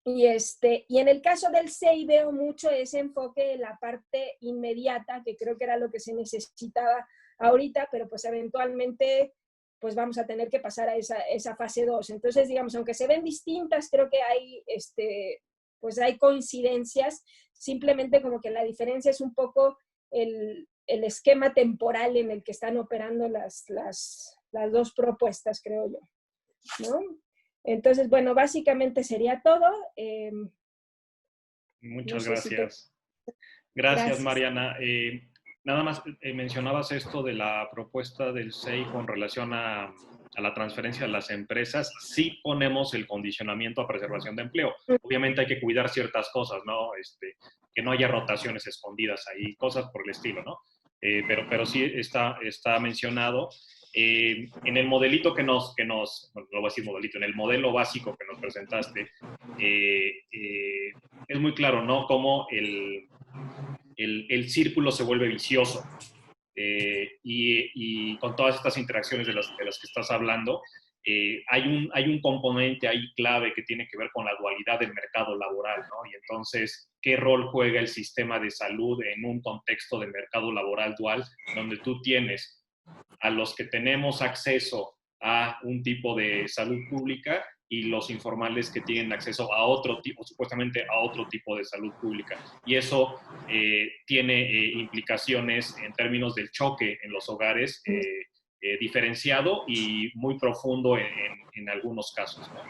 Speaker 5: Y en el caso del CEI veo mucho ese enfoque en la parte inmediata, que creo que era lo que se necesitaba ahorita, pero pues eventualmente pues vamos a tener que pasar a esa fase 2. Entonces, digamos, aunque se ven distintas, creo que hay, pues hay coincidencias, simplemente como que la diferencia es un poco el esquema temporal en el que están operando las dos propuestas, creo yo, ¿no? Entonces, bueno, básicamente sería todo.
Speaker 1: Muchas gracias. Gracias, Mariana. Nada más mencionabas esto de la propuesta del CEI con relación a la transferencia de las empresas. Sí ponemos el condicionamiento a preservación de empleo. Obviamente hay que cuidar ciertas cosas, ¿no? Que no haya rotaciones escondidas ahí, cosas por el estilo, ¿no? Pero sí está mencionado. En el modelito bueno, lo voy a decir modelito, en el modelo básico que nos presentaste, es muy claro, ¿no? Cómo el círculo se vuelve vicioso. Y con todas estas interacciones de las que estás hablando, hay un componente ahí clave que tiene que ver con la dualidad del mercado laboral, ¿no? Y entonces, ¿qué rol juega el sistema de salud en un contexto de mercado laboral dual, donde tú tienes a los que tenemos acceso a un tipo de salud pública y los informales que tienen acceso a otro tipo, supuestamente a otro tipo de salud pública? Y eso tiene implicaciones en términos del choque en los hogares, diferenciado y muy profundo en algunos casos, ¿no?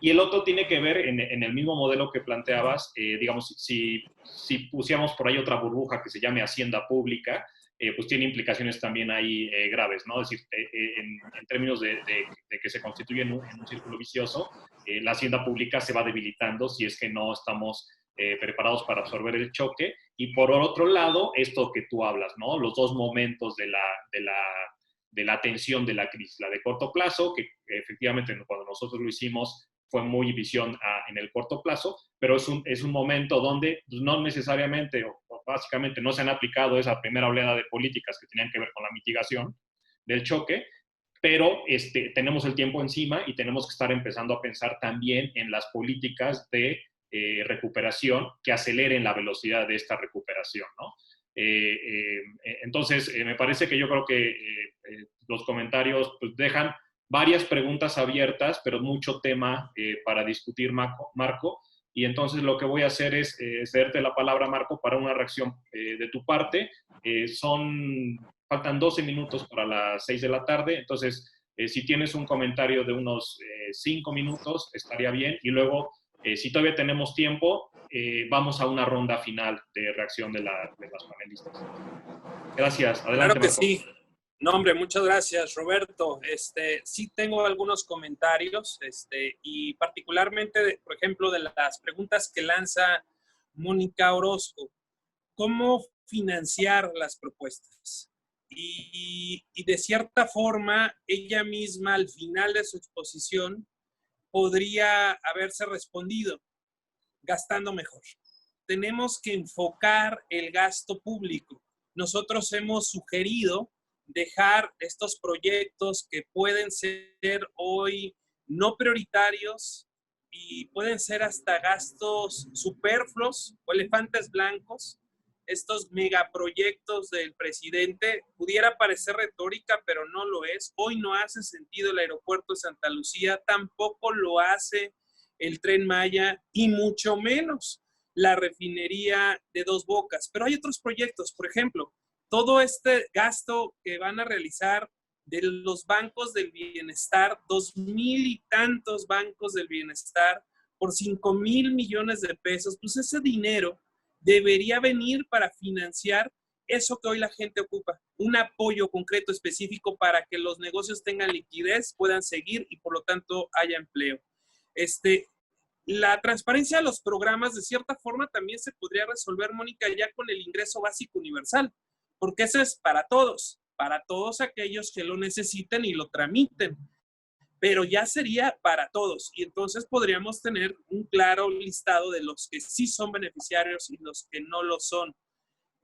Speaker 1: Y el otro tiene que ver en el mismo modelo que planteabas, digamos, si pusiéramos por ahí otra burbuja que se llame Hacienda Pública, pues tiene implicaciones también ahí graves, ¿no? Es decir, en términos de que se constituye en un círculo vicioso, la hacienda pública se va debilitando si es que no estamos preparados para absorber el choque. Y por otro lado, esto que tú hablas, ¿no? Los dos momentos de la atención de la crisis, la de corto plazo, que efectivamente cuando nosotros lo hicimos fue muy visión en el corto plazo, pero es un momento donde no necesariamente o básicamente no se han aplicado esa primera oleada de políticas que tenían que ver con la mitigación del choque, pero tenemos el tiempo encima y tenemos que estar empezando a pensar también en las políticas de recuperación que aceleren la velocidad de esta recuperación, ¿no? Entonces, me parece que yo creo que los comentarios pues, dejan varias preguntas abiertas, pero mucho tema para discutir, Marco. Y entonces lo que voy a hacer es cederte la palabra, Marco, para una reacción de tu parte. Faltan 12 minutos para las 6 de la tarde, entonces si tienes un comentario de unos 5 minutos, estaría bien. Y luego, si todavía tenemos tiempo, vamos a una ronda final de reacción de las panelistas. Gracias. Adelante,
Speaker 2: Claro que
Speaker 1: Marco.
Speaker 2: sí. No, hombre, muchas gracias, Roberto. Sí tengo algunos comentarios y particularmente, por ejemplo, de las preguntas que lanza Mónica Orozco, cómo financiar las propuestas. Y de cierta forma, ella misma al final de su exposición podría haberse respondido gastando mejor. Tenemos que enfocar el gasto público. Nosotros hemos sugerido dejar estos proyectos que pueden ser hoy no prioritarios y pueden ser hasta gastos superfluos o elefantes blancos. Estos megaproyectos del presidente, pudiera parecer retórica, pero no lo es. Hoy no hace sentido el aeropuerto de Santa Lucía, tampoco lo hace el Tren Maya y mucho menos la refinería de Dos Bocas. Pero hay otros proyectos, por ejemplo, todo este gasto que van a realizar de los bancos del bienestar, 2,000 y tantos bancos del bienestar, por 5,000 millones de pesos, pues ese dinero debería venir para financiar eso que hoy la gente ocupa, un apoyo concreto específico para que los negocios tengan liquidez, puedan seguir y por lo tanto haya empleo. La transparencia de los programas de cierta forma también se podría resolver, Mónica, ya con el ingreso básico universal, porque ese es para todos aquellos que lo necesiten y lo tramiten, pero ya sería para todos y entonces podríamos tener un claro listado de los que sí son beneficiarios y los que no lo son.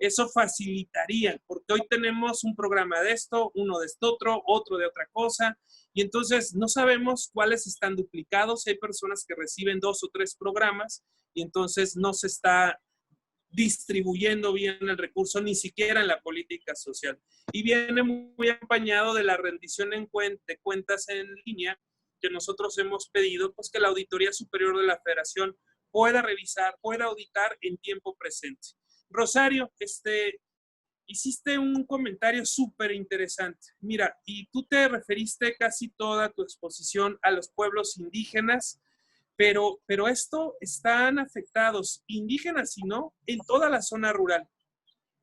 Speaker 2: Eso facilitaría, porque hoy tenemos un programa de esto, uno de esto otro de otra cosa, y entonces no sabemos cuáles están duplicados. Hay personas que reciben 2 o 3 programas y entonces no se está distribuyendo bien el recurso, ni siquiera en la política social. Y viene muy acompañado de la rendición de cuentas en línea que nosotros hemos pedido, pues que la Auditoría Superior de la Federación pueda revisar, pueda auditar en tiempo presente. Rosario, hiciste un comentario súper interesante. Mira, y tú te referiste casi toda tu exposición a los pueblos indígenas, pero esto están afectados, indígenas y no, en toda la zona rural.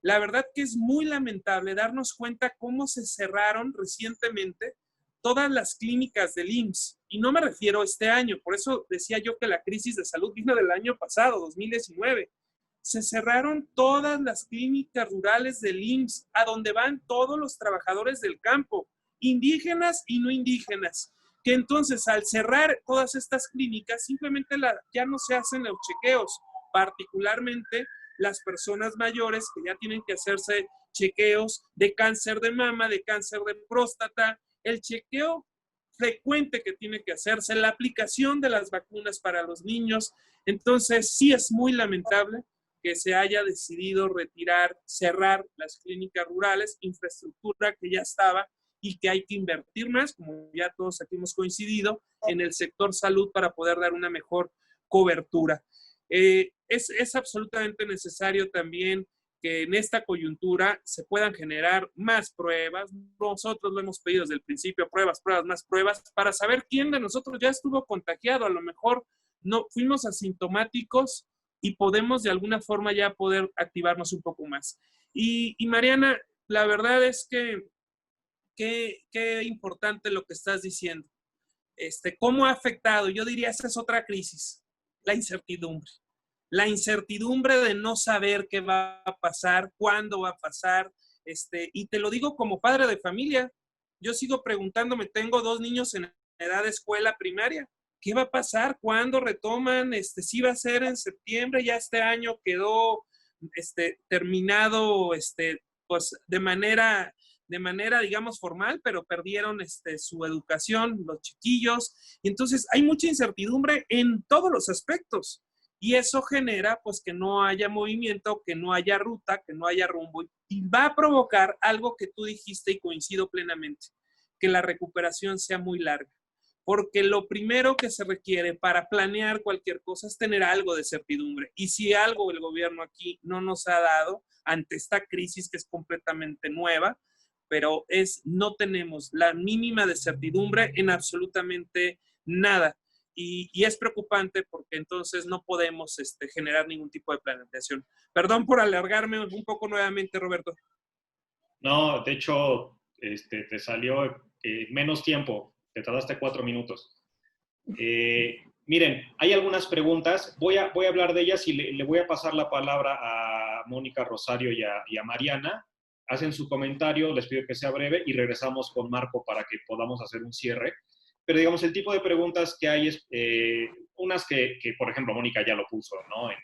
Speaker 2: La verdad que es muy lamentable darnos cuenta cómo se cerraron recientemente todas las clínicas del IMSS. Y no me refiero a este año, por eso decía yo que la crisis de salud vino del año pasado, 2019. Se cerraron todas las clínicas rurales del IMSS, a donde van todos los trabajadores del campo, indígenas y no indígenas, que entonces al cerrar todas estas clínicas simplemente ya no se hacen los chequeos, particularmente las personas mayores que ya tienen que hacerse chequeos de cáncer de mama, de cáncer de próstata, el chequeo frecuente que tiene que hacerse, la aplicación de las vacunas para los niños. Entonces sí es muy lamentable que se haya decidido retirar, cerrar las clínicas rurales, infraestructura que ya estaba y que hay que invertir más, como ya todos aquí hemos coincidido, en el sector salud para poder dar una mejor cobertura. Es absolutamente necesario también que en esta coyuntura se puedan generar más pruebas. Nosotros lo hemos pedido desde el principio, pruebas, más pruebas, para saber quién de nosotros ya estuvo contagiado. A lo mejor no fuimos asintomáticos y podemos de alguna forma ya poder activarnos un poco más. Y Mariana, la verdad es que qué importante lo que estás diciendo. ¿Cómo ha afectado? Yo diría, esa es otra crisis, la incertidumbre. La incertidumbre de no saber qué va a pasar, cuándo va a pasar. Y te lo digo como padre de familia. Yo sigo preguntándome, tengo 2 niños en edad de escuela primaria. ¿Qué va a pasar? ¿Cuándo retoman? Sí va a ser en septiembre, ya este año quedó terminado pues de manera, digamos, formal, pero perdieron su educación, los chiquillos. Y entonces hay mucha incertidumbre en todos los aspectos. Y eso genera, pues, que no haya movimiento, que no haya ruta, que no haya rumbo. Y va a provocar algo que tú dijiste y coincido plenamente, que la recuperación sea muy larga. Porque lo primero que se requiere para planear cualquier cosa es tener algo de certidumbre. Y si algo el gobierno aquí no nos ha dado ante esta crisis que es completamente nueva, pero no tenemos la mínima de certidumbre en absolutamente nada. Y es preocupante porque entonces no podemos generar ningún tipo de planeación. Perdón por alargarme un poco nuevamente, Roberto.
Speaker 1: No, de hecho, te salió menos tiempo, te tardaste 4 minutos. Miren, hay algunas preguntas, voy a hablar de ellas y le voy a pasar la palabra a Mónica, Rosario y a Mariana. Hacen su comentario, les pido que sea breve y regresamos con Marco para que podamos hacer un cierre. Pero digamos, el tipo de preguntas que hay es, unas que, por ejemplo, Mónica ya lo puso, ¿no? En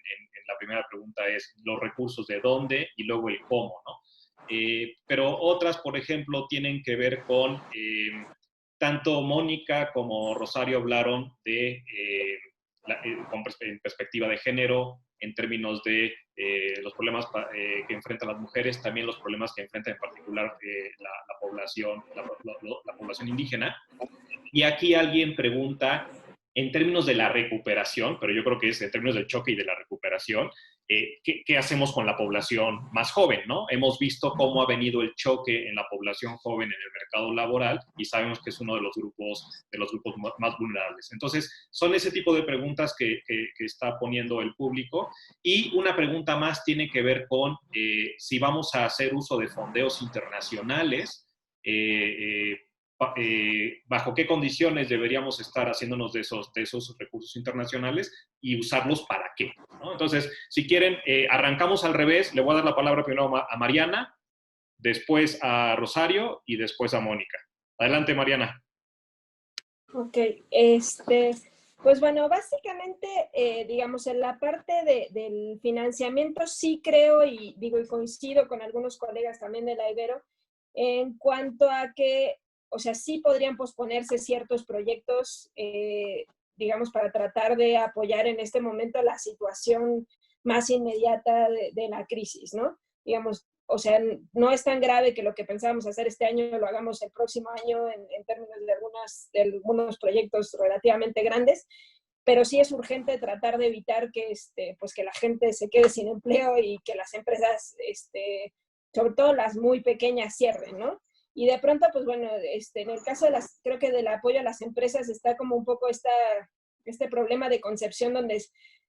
Speaker 1: la primera pregunta es los recursos de dónde y luego el cómo, ¿no? Pero otras, por ejemplo, tienen que ver con, tanto Mónica como Rosario hablaron de, en perspectiva de género, en términos de los problemas que enfrentan las mujeres, también los problemas que enfrenta en particular la población indígena. Y aquí alguien pregunta, en términos de la recuperación, pero yo creo que es en términos del choque y de la recuperación, ¿qué hacemos con la población más joven, ¿no? Hemos visto cómo ha venido el choque en la población joven en el mercado laboral y sabemos que es uno de los grupos más vulnerables. Entonces, son ese tipo de preguntas que está poniendo el público. Y una pregunta más tiene que ver con si vamos a hacer uso de fondeos internacionales, bajo qué condiciones deberíamos estar haciéndonos de esos recursos internacionales y usarlos para qué, ¿no? Entonces, si quieren, arrancamos al revés. Le voy a dar la palabra primero a Mariana, después a Rosario y después a Mónica. Adelante, Mariana.
Speaker 5: Ok, pues bueno, básicamente, digamos, en la parte del financiamiento sí creo y coincido con algunos colegas también de la Ibero en cuanto a que, o sea, sí podrían posponerse ciertos proyectos, digamos, para tratar de apoyar en este momento la situación más inmediata de la crisis, ¿no? Digamos, o sea, no es tan grave que lo que pensábamos hacer este año lo hagamos el próximo año en términos de algunos proyectos relativamente grandes, pero sí es urgente tratar de evitar que, pues que la gente se quede sin empleo y que las empresas, sobre todo las muy pequeñas, cierren, ¿no? Y de pronto, pues bueno, en el caso creo que del apoyo a las empresas está como un poco este problema de concepción donde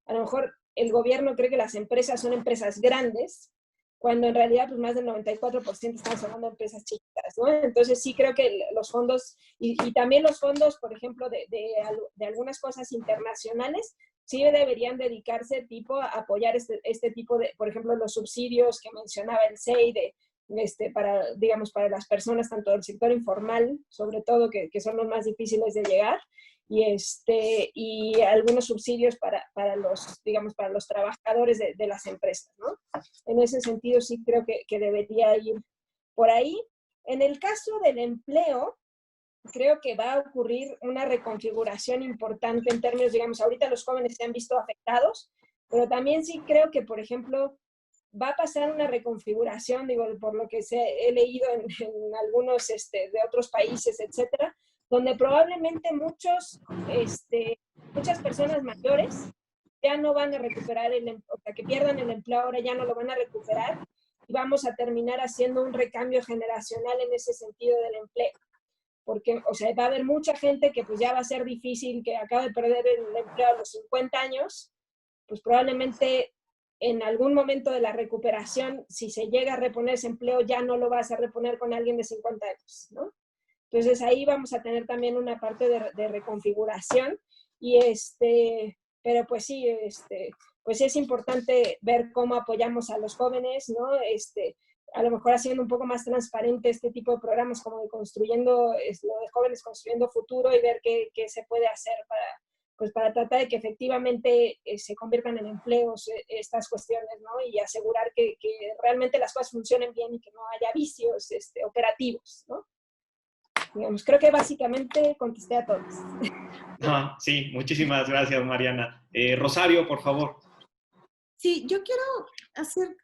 Speaker 5: a lo mejor el gobierno cree que las empresas son empresas grandes, cuando en realidad pues más del 94% estamos hablando de empresas chiquitas, ¿no? Entonces sí creo que los fondos, y también los fondos, por ejemplo, de algunas cosas internacionales, sí deberían dedicarse tipo a apoyar este tipo de, por ejemplo, los subsidios que mencionaba el SEI para, digamos, para las personas tanto del sector informal, sobre todo, que son los más difíciles de llegar, y algunos subsidios para los, digamos, para los trabajadores de las empresas, ¿no? En ese sentido sí creo que debería ir por ahí. En el caso del empleo, creo que va a ocurrir una reconfiguración importante en términos, digamos, ahorita los jóvenes se han visto afectados, pero también sí creo que, por ejemplo, va a pasar una reconfiguración, digo, por lo que he leído en algunos de otros países, etcétera, donde probablemente muchas personas mayores ya no van a recuperar o sea, que pierdan el empleo ahora ya no lo van a recuperar y vamos a terminar haciendo un recambio generacional en ese sentido del empleo. Porque, o sea, va a haber mucha gente que pues ya va a ser difícil, que acaba de perder el empleo a los 50 años, pues probablemente en algún momento de la recuperación, si se llega a reponer ese empleo, ya no lo vas a reponer con alguien de 50 años, ¿no? Entonces ahí vamos a tener también una parte de reconfiguración y pero pues sí, pues es importante ver cómo apoyamos a los jóvenes, ¿no? A lo mejor haciendo un poco más transparente este tipo de programas como de lo de jóvenes construyendo futuro y ver qué se puede hacer para tratar de que efectivamente se conviertan en empleos estas cuestiones, ¿no? Y asegurar que realmente las cosas funcionen bien y que no haya vicios operativos, ¿no? Digamos, creo que básicamente contesté a todos.
Speaker 1: No, sí, muchísimas gracias, Mariana. Rosario, por favor.
Speaker 4: Sí, yo quiero hacer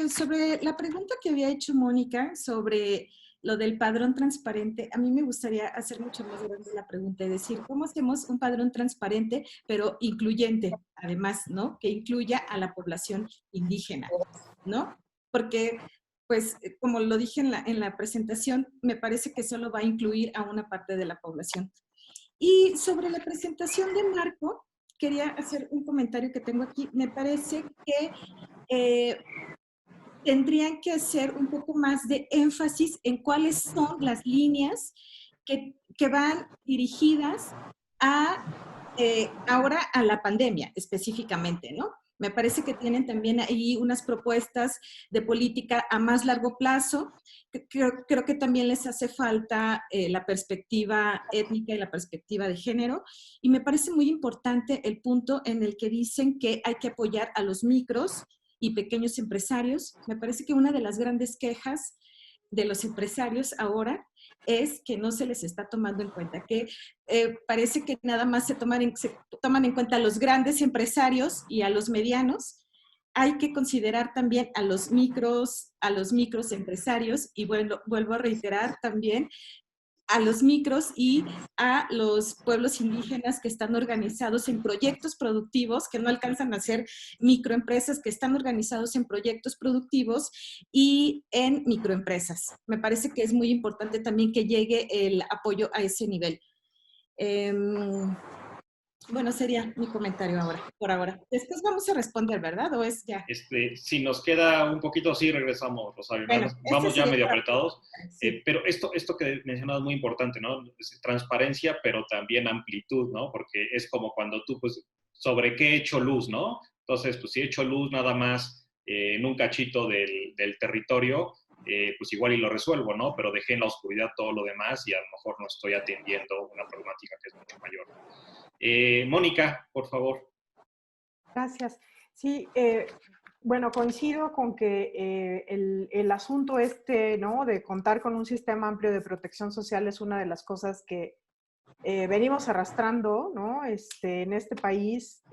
Speaker 4: sobre la pregunta que había hecho Mónica sobre lo del padrón transparente. A mí me gustaría hacer mucho más grande la pregunta y decir, ¿cómo hacemos un padrón transparente, pero incluyente, además, ¿no? Que incluya a la población indígena, ¿no? Porque, pues, como lo dije en la presentación, me parece que solo va a incluir a una parte de la población. Y sobre la presentación de Marco, quería hacer un comentario que tengo aquí. Me parece que tendrían que hacer un poco más de énfasis en cuáles son las líneas que van dirigidas a ahora a la pandemia específicamente, ¿no? Me parece que tienen también ahí unas propuestas de política a más largo plazo. Creo que también les hace falta la perspectiva étnica y la perspectiva de género. Y me parece muy importante el punto en el que dicen que hay que apoyar a los micros y pequeños empresarios. Me parece que una de las grandes quejas de los empresarios ahora es que no se les está tomando en cuenta, que parece que nada más se toman en cuenta a los grandes empresarios y a los medianos. Hay que considerar también a los micros empresarios, y bueno, vuelvo a reiterar también a los micros y a los pueblos indígenas que están organizados en proyectos productivos, que no alcanzan a ser microempresas, que están organizados en proyectos productivos y en microempresas. Me parece que es muy importante también que llegue el apoyo a ese nivel. Bueno, sería mi comentario ahora, por ahora. Después vamos a responder, ¿verdad? ¿O es ya?
Speaker 1: Si nos queda un poquito, sí, regresamos, Rosario.
Speaker 4: Bueno,
Speaker 1: vamos ya medio apretados.
Speaker 4: Sí.
Speaker 1: Pero esto que mencionas es muy importante, ¿no? Es transparencia, pero también amplitud, ¿no? Porque es como cuando tú, pues, ¿sobre qué he hecho luz, no? Entonces, pues, si he hecho luz nada más en un cachito del territorio, pues igual y lo resuelvo, ¿no? Pero dejé en la oscuridad todo lo demás y a lo mejor no estoy atendiendo una problemática que es mucho mayor. Mónica, por favor.
Speaker 3: Gracias. Sí, bueno, coincido con que el asunto ¿no? De contar con un sistema amplio de protección social es una de las cosas que venimos arrastrando, ¿no? En este país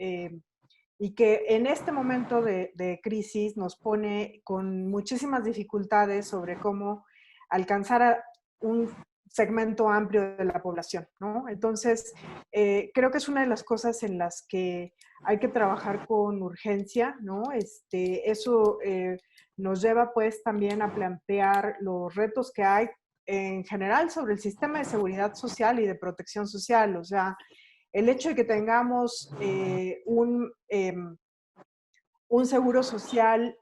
Speaker 3: y que en este momento de crisis nos pone con muchísimas dificultades sobre cómo alcanzar a un segmento amplio de la población, ¿no? Entonces, creo que es una de las cosas en las que hay que trabajar con urgencia, ¿no? Eso nos lleva pues también a plantear los retos que hay en general sobre el sistema de seguridad social y de protección social. O sea, el hecho de que tengamos un seguro social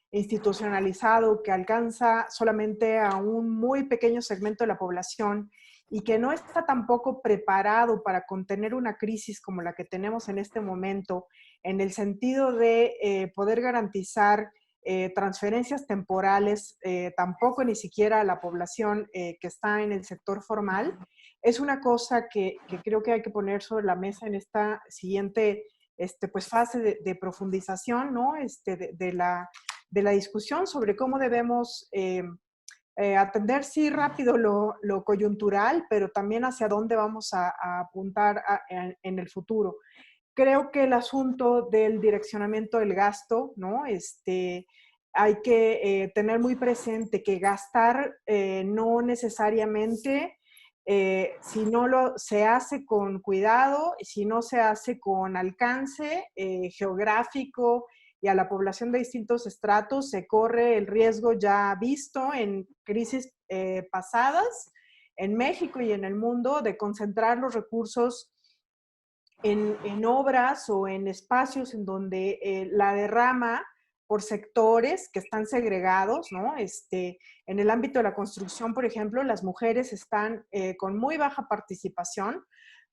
Speaker 3: institucionalizado que alcanza solamente a un muy pequeño segmento de la población y que no está tampoco preparado para contener una crisis como la que tenemos en este momento, en el sentido de poder garantizar transferencias temporales, tampoco ni siquiera a la población que está en el sector formal, es una cosa que creo que hay que poner sobre la mesa en esta siguiente pues fase de profundización, ¿no? De la discusión sobre cómo debemos atender, sí, rápido lo coyuntural, pero también hacia dónde vamos a apuntar en el futuro. Creo que el asunto del direccionamiento del gasto, ¿no? Hay que tener muy presente que gastar no necesariamente si no se hace con cuidado, si no se hace con alcance geográfico y a la población de distintos estratos, se corre el riesgo ya visto en crisis pasadas en México y en el mundo de concentrar los recursos en obras o en espacios en donde la derrama por sectores que están segregados, ¿no? En el ámbito de la construcción, por ejemplo, las mujeres están con muy baja participación.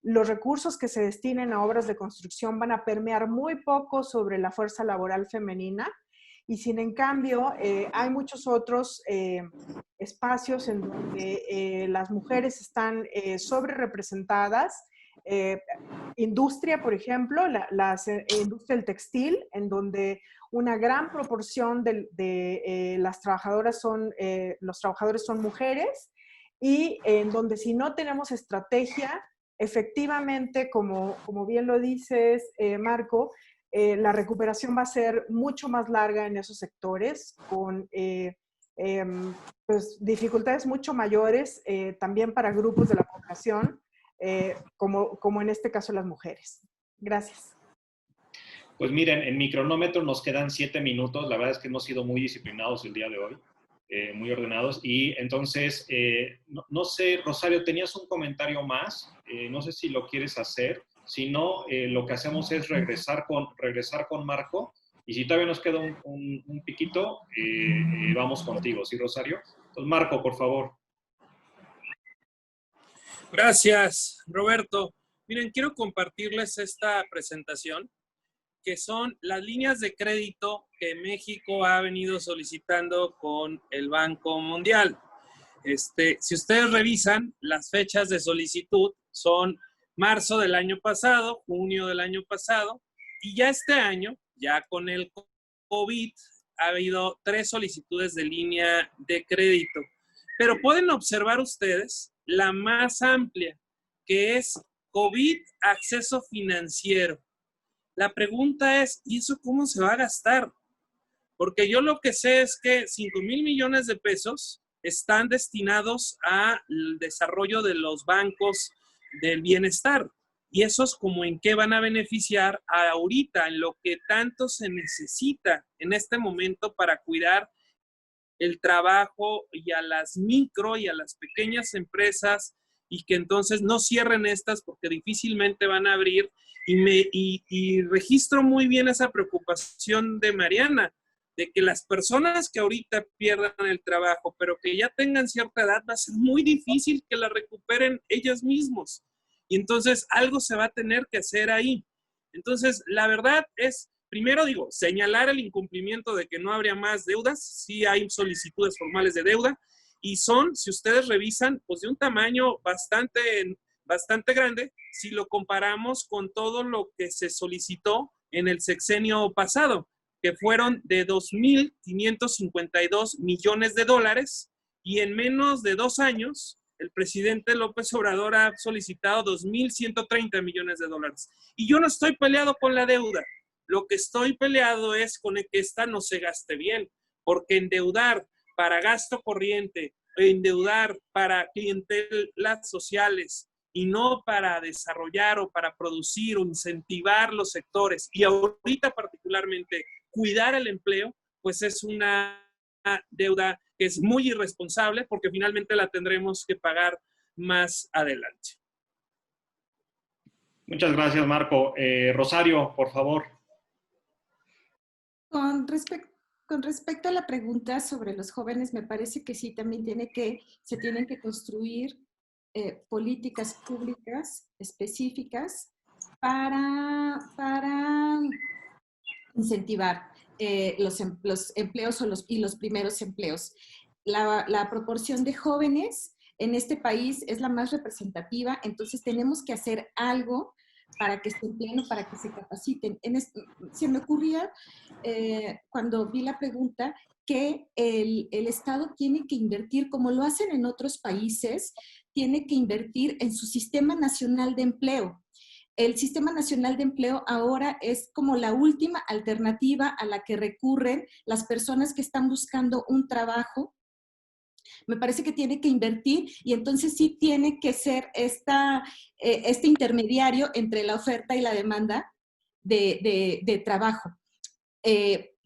Speaker 3: Los recursos que se destinen a obras de construcción van a permear muy poco sobre la fuerza laboral femenina y sin en cambio hay muchos otros espacios en donde las mujeres están sobre representadas. Industria, por ejemplo, la industria del textil, en donde una gran proporción de los trabajadores son mujeres y en donde si no tenemos estrategia, efectivamente, como bien lo dices, Marco, la recuperación va a ser mucho más larga en esos sectores, con pues, dificultades mucho mayores también para grupos de la población, como en este caso las mujeres. Gracias.
Speaker 1: Pues miren, en mi cronómetro nos quedan 7 minutos. La verdad es que hemos sido muy disciplinados el día de hoy, muy ordenados. Y entonces, no sé, Rosario, ¿tenías un comentario más? No sé si lo quieres hacer. Si no, lo que hacemos es regresar con Marco. Y si todavía nos queda un piquito, vamos contigo, ¿sí, Rosario? Entonces, Marco, por favor.
Speaker 2: Gracias, Roberto. Miren, quiero compartirles esta presentación, que son las líneas de crédito que México ha venido solicitando con el Banco Mundial. Si ustedes revisan, las fechas de solicitud son marzo del año pasado, junio del año pasado, y ya este año, ya con el COVID, ha habido 3 solicitudes de línea de crédito. Pero pueden observar ustedes la más amplia, que es COVID acceso financiero. La pregunta es, ¿y eso cómo se va a gastar? Porque yo lo que sé es que 5,000 millones de pesos están destinados al desarrollo de los bancos del bienestar. Y eso es como en qué van a beneficiar ahorita, en lo que tanto se necesita en este momento para cuidar el trabajo y a las micro y a las pequeñas empresas, y que entonces no cierren estas porque difícilmente van a abrir. Y registro muy bien esa preocupación de Mariana, de que las personas que ahorita pierdan el trabajo, pero que ya tengan cierta edad, va a ser muy difícil que la recuperen ellas mismos. Y entonces algo se va a tener que hacer ahí. Entonces, la verdad es, primero digo, señalar el incumplimiento de que no habría más deudas. Sí hay solicitudes formales de deuda y son, si ustedes revisan, pues de un tamaño bastante grande si lo comparamos con todo lo que se solicitó en el sexenio pasado, que fueron de 2,552 millones de dólares, y en menos de 2 años el presidente López Obrador ha solicitado 2,130 millones de dólares. Y yo no estoy peleado con la deuda. Lo que estoy peleado es con que esta no se gaste bien, porque endeudar para gasto corriente, endeudar para clientelas sociales y no para desarrollar o para producir o incentivar los sectores, y ahorita particularmente cuidar el empleo, pues es una deuda que es muy irresponsable, porque finalmente la tendremos que pagar más adelante.
Speaker 1: Muchas gracias, Marco. Rosario, por favor.
Speaker 4: Con respecto a la pregunta sobre los jóvenes, me parece que sí, también se tienen que construir políticas públicas específicas para incentivar los empleos y los primeros empleos. La proporción de jóvenes en este país es la más representativa, entonces tenemos que hacer algo para que se empleen o para que se capaciten. Se me ocurría, cuando vi la pregunta, que el Estado tiene que invertir, como lo hacen en otros países, tiene que invertir en su Sistema Nacional de Empleo. El Sistema Nacional de Empleo ahora es como la última alternativa a la que recurren las personas que están buscando un trabajo. Me parece que tiene que invertir, y entonces sí tiene que ser este intermediario entre la oferta y la demanda de trabajo.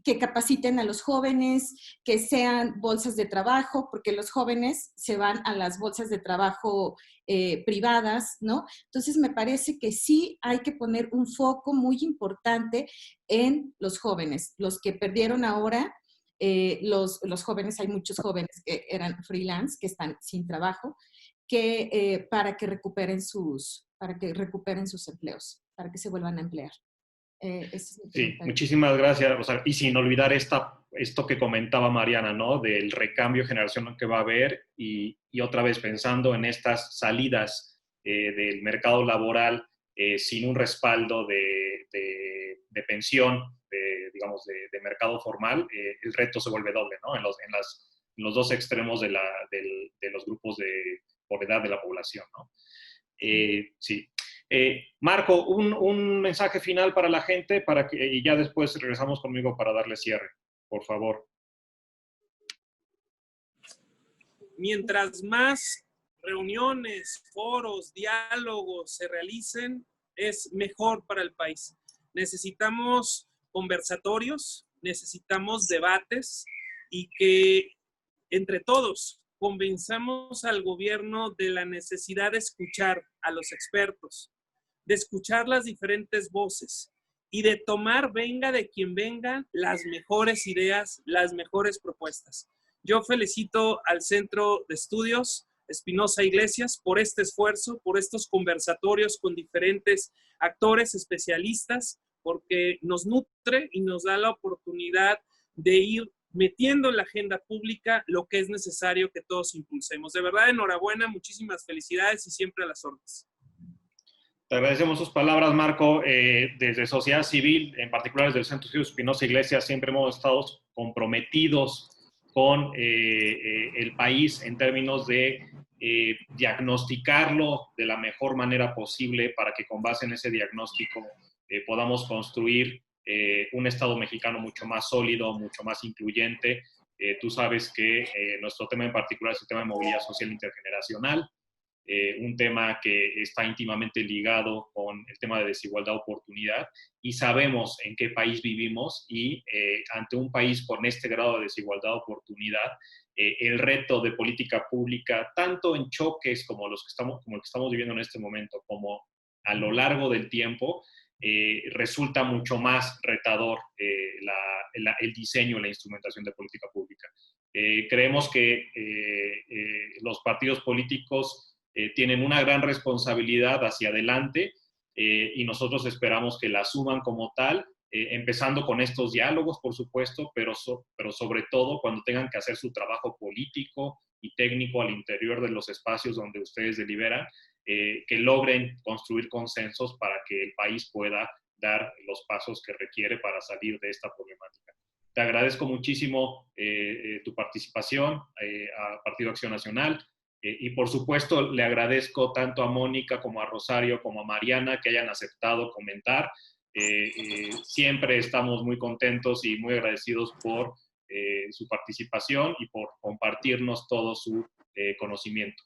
Speaker 4: Que capaciten a los jóvenes, que sean bolsas de trabajo, porque los jóvenes se van a las bolsas de trabajo privadas, ¿no? Entonces me parece que sí hay que poner un foco muy importante en los jóvenes, los que perdieron ahora. Los jóvenes, hay muchos jóvenes que eran freelance, que están sin trabajo, para que recuperen sus empleos, para que se vuelvan a emplear.
Speaker 1: Sí, muchísimas gracias, Rosario. Y sin olvidar esto que comentaba Mariana, ¿no? Del recambio generacional que va a haber, y otra vez pensando en estas salidas del mercado laboral sin un respaldo de pensión, digamos, de mercado formal, el reto se vuelve doble, ¿no? En los dos extremos de los grupos por edad de la población, ¿no? Sí. Marco, un mensaje final para la gente y ya después regresamos conmigo para darle cierre, por favor.
Speaker 2: Mientras más reuniones, foros, diálogos se realicen, es mejor para el país. Necesitamos conversatorios, necesitamos debates, y que entre todos convenzamos al gobierno de la necesidad de escuchar a los expertos, de escuchar las diferentes voces y de tomar, venga de quien venga, las mejores ideas, las mejores propuestas. Yo felicito al Centro de Estudios Espinosa Iglesias por este esfuerzo, por estos conversatorios con diferentes actores, especialistas, porque nos nutre y nos da la oportunidad de ir metiendo en la agenda pública lo que es necesario que todos impulsemos. De verdad, enhorabuena, muchísimas felicidades y siempre a las órdenes.
Speaker 1: Te agradecemos sus palabras, Marco. Desde sociedad civil, en particular desde el Centro de Estudios Espinosa Iglesias, siempre hemos estado comprometidos con el país en términos de diagnosticarlo de la mejor manera posible para que con base en ese diagnóstico podamos construir un Estado mexicano mucho más sólido, mucho más incluyente. Tú sabes que nuestro tema en particular es el tema de movilidad social intergeneracional, un tema que está íntimamente ligado con el tema de desigualdad de oportunidad, y sabemos en qué país vivimos, y ante un país con este grado de desigualdad de oportunidad, el reto de política pública, tanto en choques como el que estamos viviendo en este momento, como a lo largo del tiempo, resulta mucho más retador el diseño, la instrumentación de política pública. Creemos que los partidos políticos tienen una gran responsabilidad hacia adelante, y nosotros esperamos que la asuman como tal, empezando con estos diálogos, por supuesto, pero sobre todo cuando tengan que hacer su trabajo político y técnico al interior de los espacios donde ustedes deliberan, que logren construir consensos para que el país pueda dar los pasos que requiere para salir de esta problemática. Te agradezco muchísimo tu participación a Partido Acción Nacional, y por supuesto le agradezco tanto a Mónica como a Rosario como a Mariana que hayan aceptado comentar. Siempre estamos muy contentos y muy agradecidos por su participación y por compartirnos todo su conocimiento.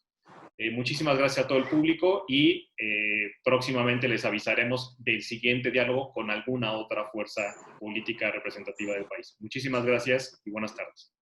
Speaker 1: Muchísimas gracias a todo el público, y próximamente les avisaremos del siguiente diálogo con alguna otra fuerza política representativa del país. Muchísimas gracias y buenas tardes.